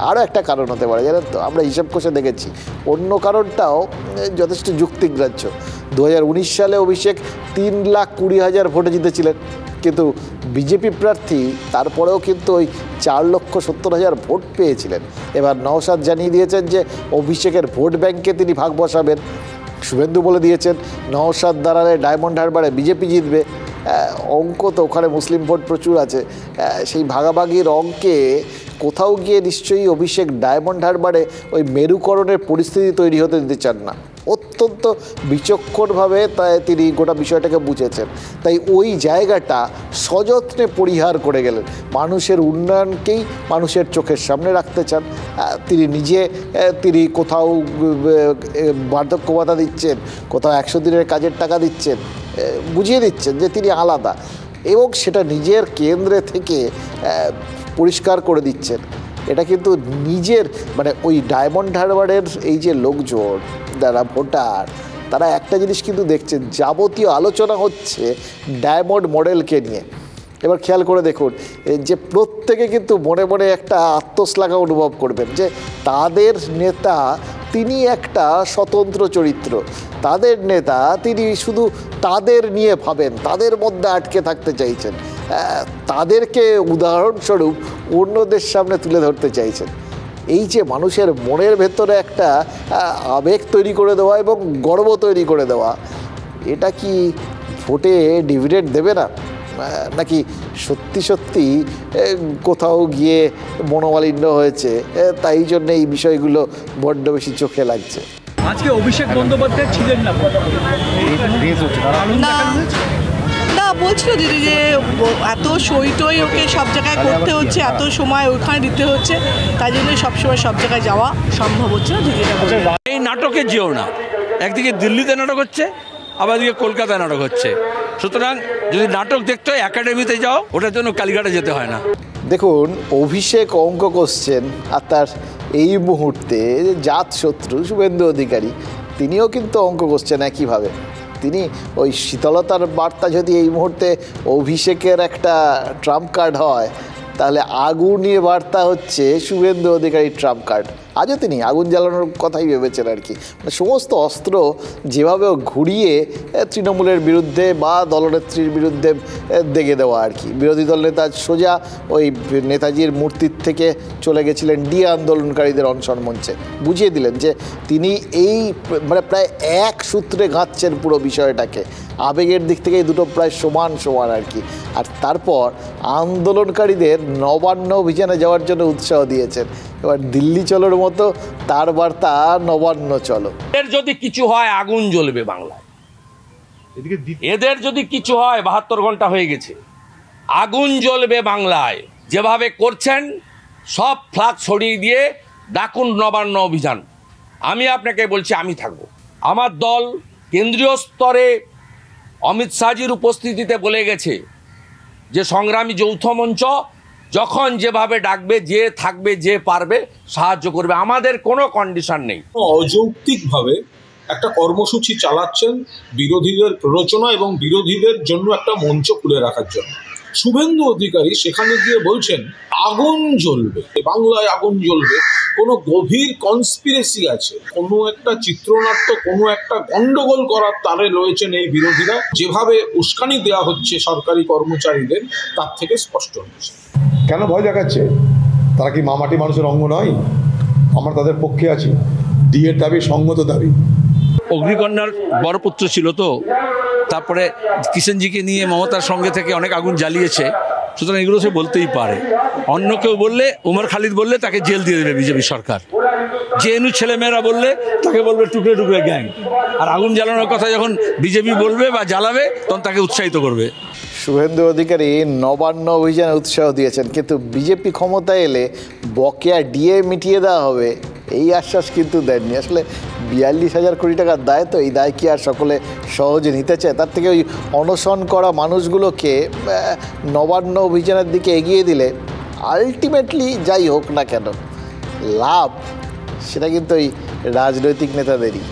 আরও একটা কারণ হতে পারে, জানেন তো, আমরা হিসাব কষে দেখেছি, অন্য কারণটাও যথেষ্ট যুক্তিগ্রাহ্য। 2019 সালে অভিষেক 3,20,000 ভোটে জিতেছিলেন, কিন্তু বিজেপি প্রার্থী তারপরেও কিন্তু ওই 4,70,000 ভোট পেয়েছিলেন। এবার নওশাদ জানিয়ে দিয়েছেন যে অভিষেকের ভোট ব্যাংকে তিনি ভাগ বসাবেন। শুভেন্দু বলে দিয়েছেন নওশাদ দাঁড়ালে ডায়মন্ড হারবারে বিজেপি জিতবে। অঙ্ক তো ওখানে মুসলিম ভোট প্রচুর আছে, সেই ভাগাভাগির অঙ্কে কোথাও গিয়ে নিশ্চয়ই অভিষেক ডায়মন্ড হারবারে ওই মেরুকরণের পরিস্থিতি তৈরি হতে দিতে চান না। অত্যন্ত বিচক্ষণভাবে তাই তিনি গোটা বিষয়টাকে বুঝেছেন, তাই ওই জায়গাটা সযত্নে পরিহার করে গেলেন। মানুষের উন্নয়নকেই মানুষের চোখের সামনে রাখতে চান। তিনি কোথাও বার্ধক্য ভাতা দিচ্ছেন, কোথাও 100 দিনের কাজের টাকা দিচ্ছেন, বুঝিয়ে দিচ্ছেন যে তিনি আলাদা, এবং সেটা নিজের কেন্দ্রে থেকে পরিষ্কার করে দিচ্ছেন। এটা কিন্তু নিজের মানে ওই ডায়মন্ড হারবারের এই যে লোকজন যারা ভোটার, তারা একটা জিনিস কিন্তু দেখছেন, যাবতীয় আলোচনা হচ্ছে ডায়মন্ড মডেলকে নিয়ে। এবার খেয়াল করে দেখুন যে প্রত্যেকে কিন্তু মনে মনে একটা আত্মশ্লাঘা অনুভব করবেন যে তাদের নেতা তিনি একটা স্বতন্ত্র চরিত্র, তাদের নেতা তিনি শুধু তাদের নিয়ে ভাবেন, তাদের মধ্যে আটকে থাকতে চাইছেন, তাদেরকে উদাহরণস্বরূপ অন্যদের সামনে তুলে ধরতে চাইছেন। এই যে মানুষের মনের ভেতরে একটা আবেগ তৈরি করে দেওয়া এবং গর্ব তৈরি করে দেওয়া, এটা কি ভোটে ডিভিডেন্ড দেবে না, নাকি সত্যি সত্যি কোথাও গিয়ে মনোমালিন্য হয়েছে, তাই জন্য এই বিষয়গুলো বড্ড বেশি চোখে লাগছে? আজকে অভিষেক বন্দ্যোপাধ্যায় ছিলেন না, না বলছিল দিদি যে এত সইটই ওকে সব জায়গায় করতে হচ্ছে, এত সময় ওখানে দিতে হচ্ছে, তাই জন্য সবসময় সব জায়গায় যাওয়া সম্ভব হচ্ছে না। দিদিটা এই নাটকে যেও না, একদিকে দিল্লিতে নাটক হচ্ছে, আবার দিকে কলকাতায় নাটক হচ্ছে। সুতরাং যদি নাটক দেখতে হয় একাডেমিতে যাও, ওটার জন্য কালীঘাটে যেতে হয় না। দেখুন, অভিষেক অঙ্ক কষছেন, আর তার এই মুহূর্তে জাত শত্রু শুভেন্দু অধিকারী তিনিও কিন্তু অঙ্ক কষছেন একইভাবে। তিনি ওই শীতলতার বার্তা যদি এই মুহূর্তে অভিষেকের একটা ট্রাম্প কার্ড হয়, তাহলে আগুনিয়ে বার্তা হচ্ছে শুভেন্দু অধিকারী ট্রাম্প কার্ড। আজও তিনি আগুন জ্বালানোর কথাই ভেবেছেন আর কি। সমস্ত অস্ত্র যেভাবে ঘুরিয়ে তৃণমূলের বিরুদ্ধে বা দলনেত্রীর বিরুদ্ধে দেগে দেওয়া আর কি। বিরোধী দল নেতা সোজা ওই নেতাজির মূর্তির থেকে চলে গেছিলেন ডিএ আন্দোলনকারীদের অনশন মঞ্চে, বুঝিয়ে দিলেন যে তিনি এই মানে প্রায় এক সূত্রে গাঁথছেন পুরো বিষয়টাকে। আবেগের দিক থেকে এই দুটো প্রায় সমান সমান আর কি। আর তারপর আন্দোলনকারীদের নবান্ন অভিযানে যাওয়ার জন্য উৎসাহ দিয়েছেন। এবার দিল্লি চলোর মতো তার বার্তা নবান্ন চলো। এর যদি কিছু হয় আগুন জ্বলবে বাংলায়, এদের যদি কিছু হয় 72 ঘন্টা হয়ে গেছে, আগুন জ্বলবে বাংলায়। যেভাবে করছেন সব ফ্ল্যাগ ছড়িয়ে দিয়ে ডাকুন নবান্ন অভিযান। আমি আপনাকে বলছি, আমি থাকব। আমার দল কেন্দ্রীয় স্তরে অমিত শাহজির উপস্থিতিতে বলে গেছে যে সংগ্রামী যৌথ মঞ্চ যখন যেভাবে ডাকবে, যে থাকবে, যে পারবে সাহায্য করবে, আমাদের কোনো কন্ডিশন নেই। অযৌক্তিকভাবে একটা কর্মসূচি চালাচ্ছেন বিরোধীদের প্ররোচনা এবং বিরোধীদের জন্য একটা মঞ্চ খুলে রাখার জন্য। শুভেন্দু অধিকারী সেখানে গিয়ে বলছেন আগুন জ্বলবে, বাংলায় আগুন জ্বলবে। কোনো গভীর কনস্পিরেসি আছে, কোনো একটা চিত্রনাট্য, কোনো একটা গন্ডগোল করার তারে রয়েছেন এই বিরোধীরা। যেভাবে উস্কানি দেওয়া হচ্ছে সরকারি কর্মচারীদের, তার থেকে স্পষ্ট হচ্ছে। কেন ভয় দেখাচ্ছে? তারা কি মামাটি মানুষের অঙ্গ নয়? আমরা তাদের পক্ষে আছি। ডিএর দাবি সঙ্গত দাবি। অগ্নিকন্যার বড় পুত্র ছিল তো, তারপরে কিষেনজিকে নিয়ে মমতার সঙ্গে থেকে অনেক আগুন জ্বালিয়েছে, সুতরাং এগুলো সে বলতেই পারে। অন্য কেউ বললে, উমর খালিদ বললে তাকে জেল দিয়ে দেবে বিজেপি সরকার। জেএনইউ ছেলেমেয়েরা বললে তাকে বলবে টুকরে টুকরে গ্যাং। আর আগুন জ্বালানোর কথা যখন বিজেপি বলবে বা জ্বালাবে, তখন তাকে উৎসাহিত করবে। শুভেন্দু অধিকারী নবান্ন অভিযানে উৎসাহ দিয়েছেন, কিন্তু বিজেপি ক্ষমতায় এলে বকেয়া ডিএ মিটিয়ে দেওয়া হবে এই আশ্বাস কিন্তু দেননি। আসলে 42,000 কোটি টাকার দায়, তো এই দায় কি আর সকলে সহজে নিতে চায়? তার থেকে ওই অনশন করা মানুষগুলোকে নবান্ন অভিযানের দিকে এগিয়ে দিলে আলটিমেটলি যাই হোক না কেন লাভ সেটা কিন্তু ওই রাজনৈতিক নেতাদেরই।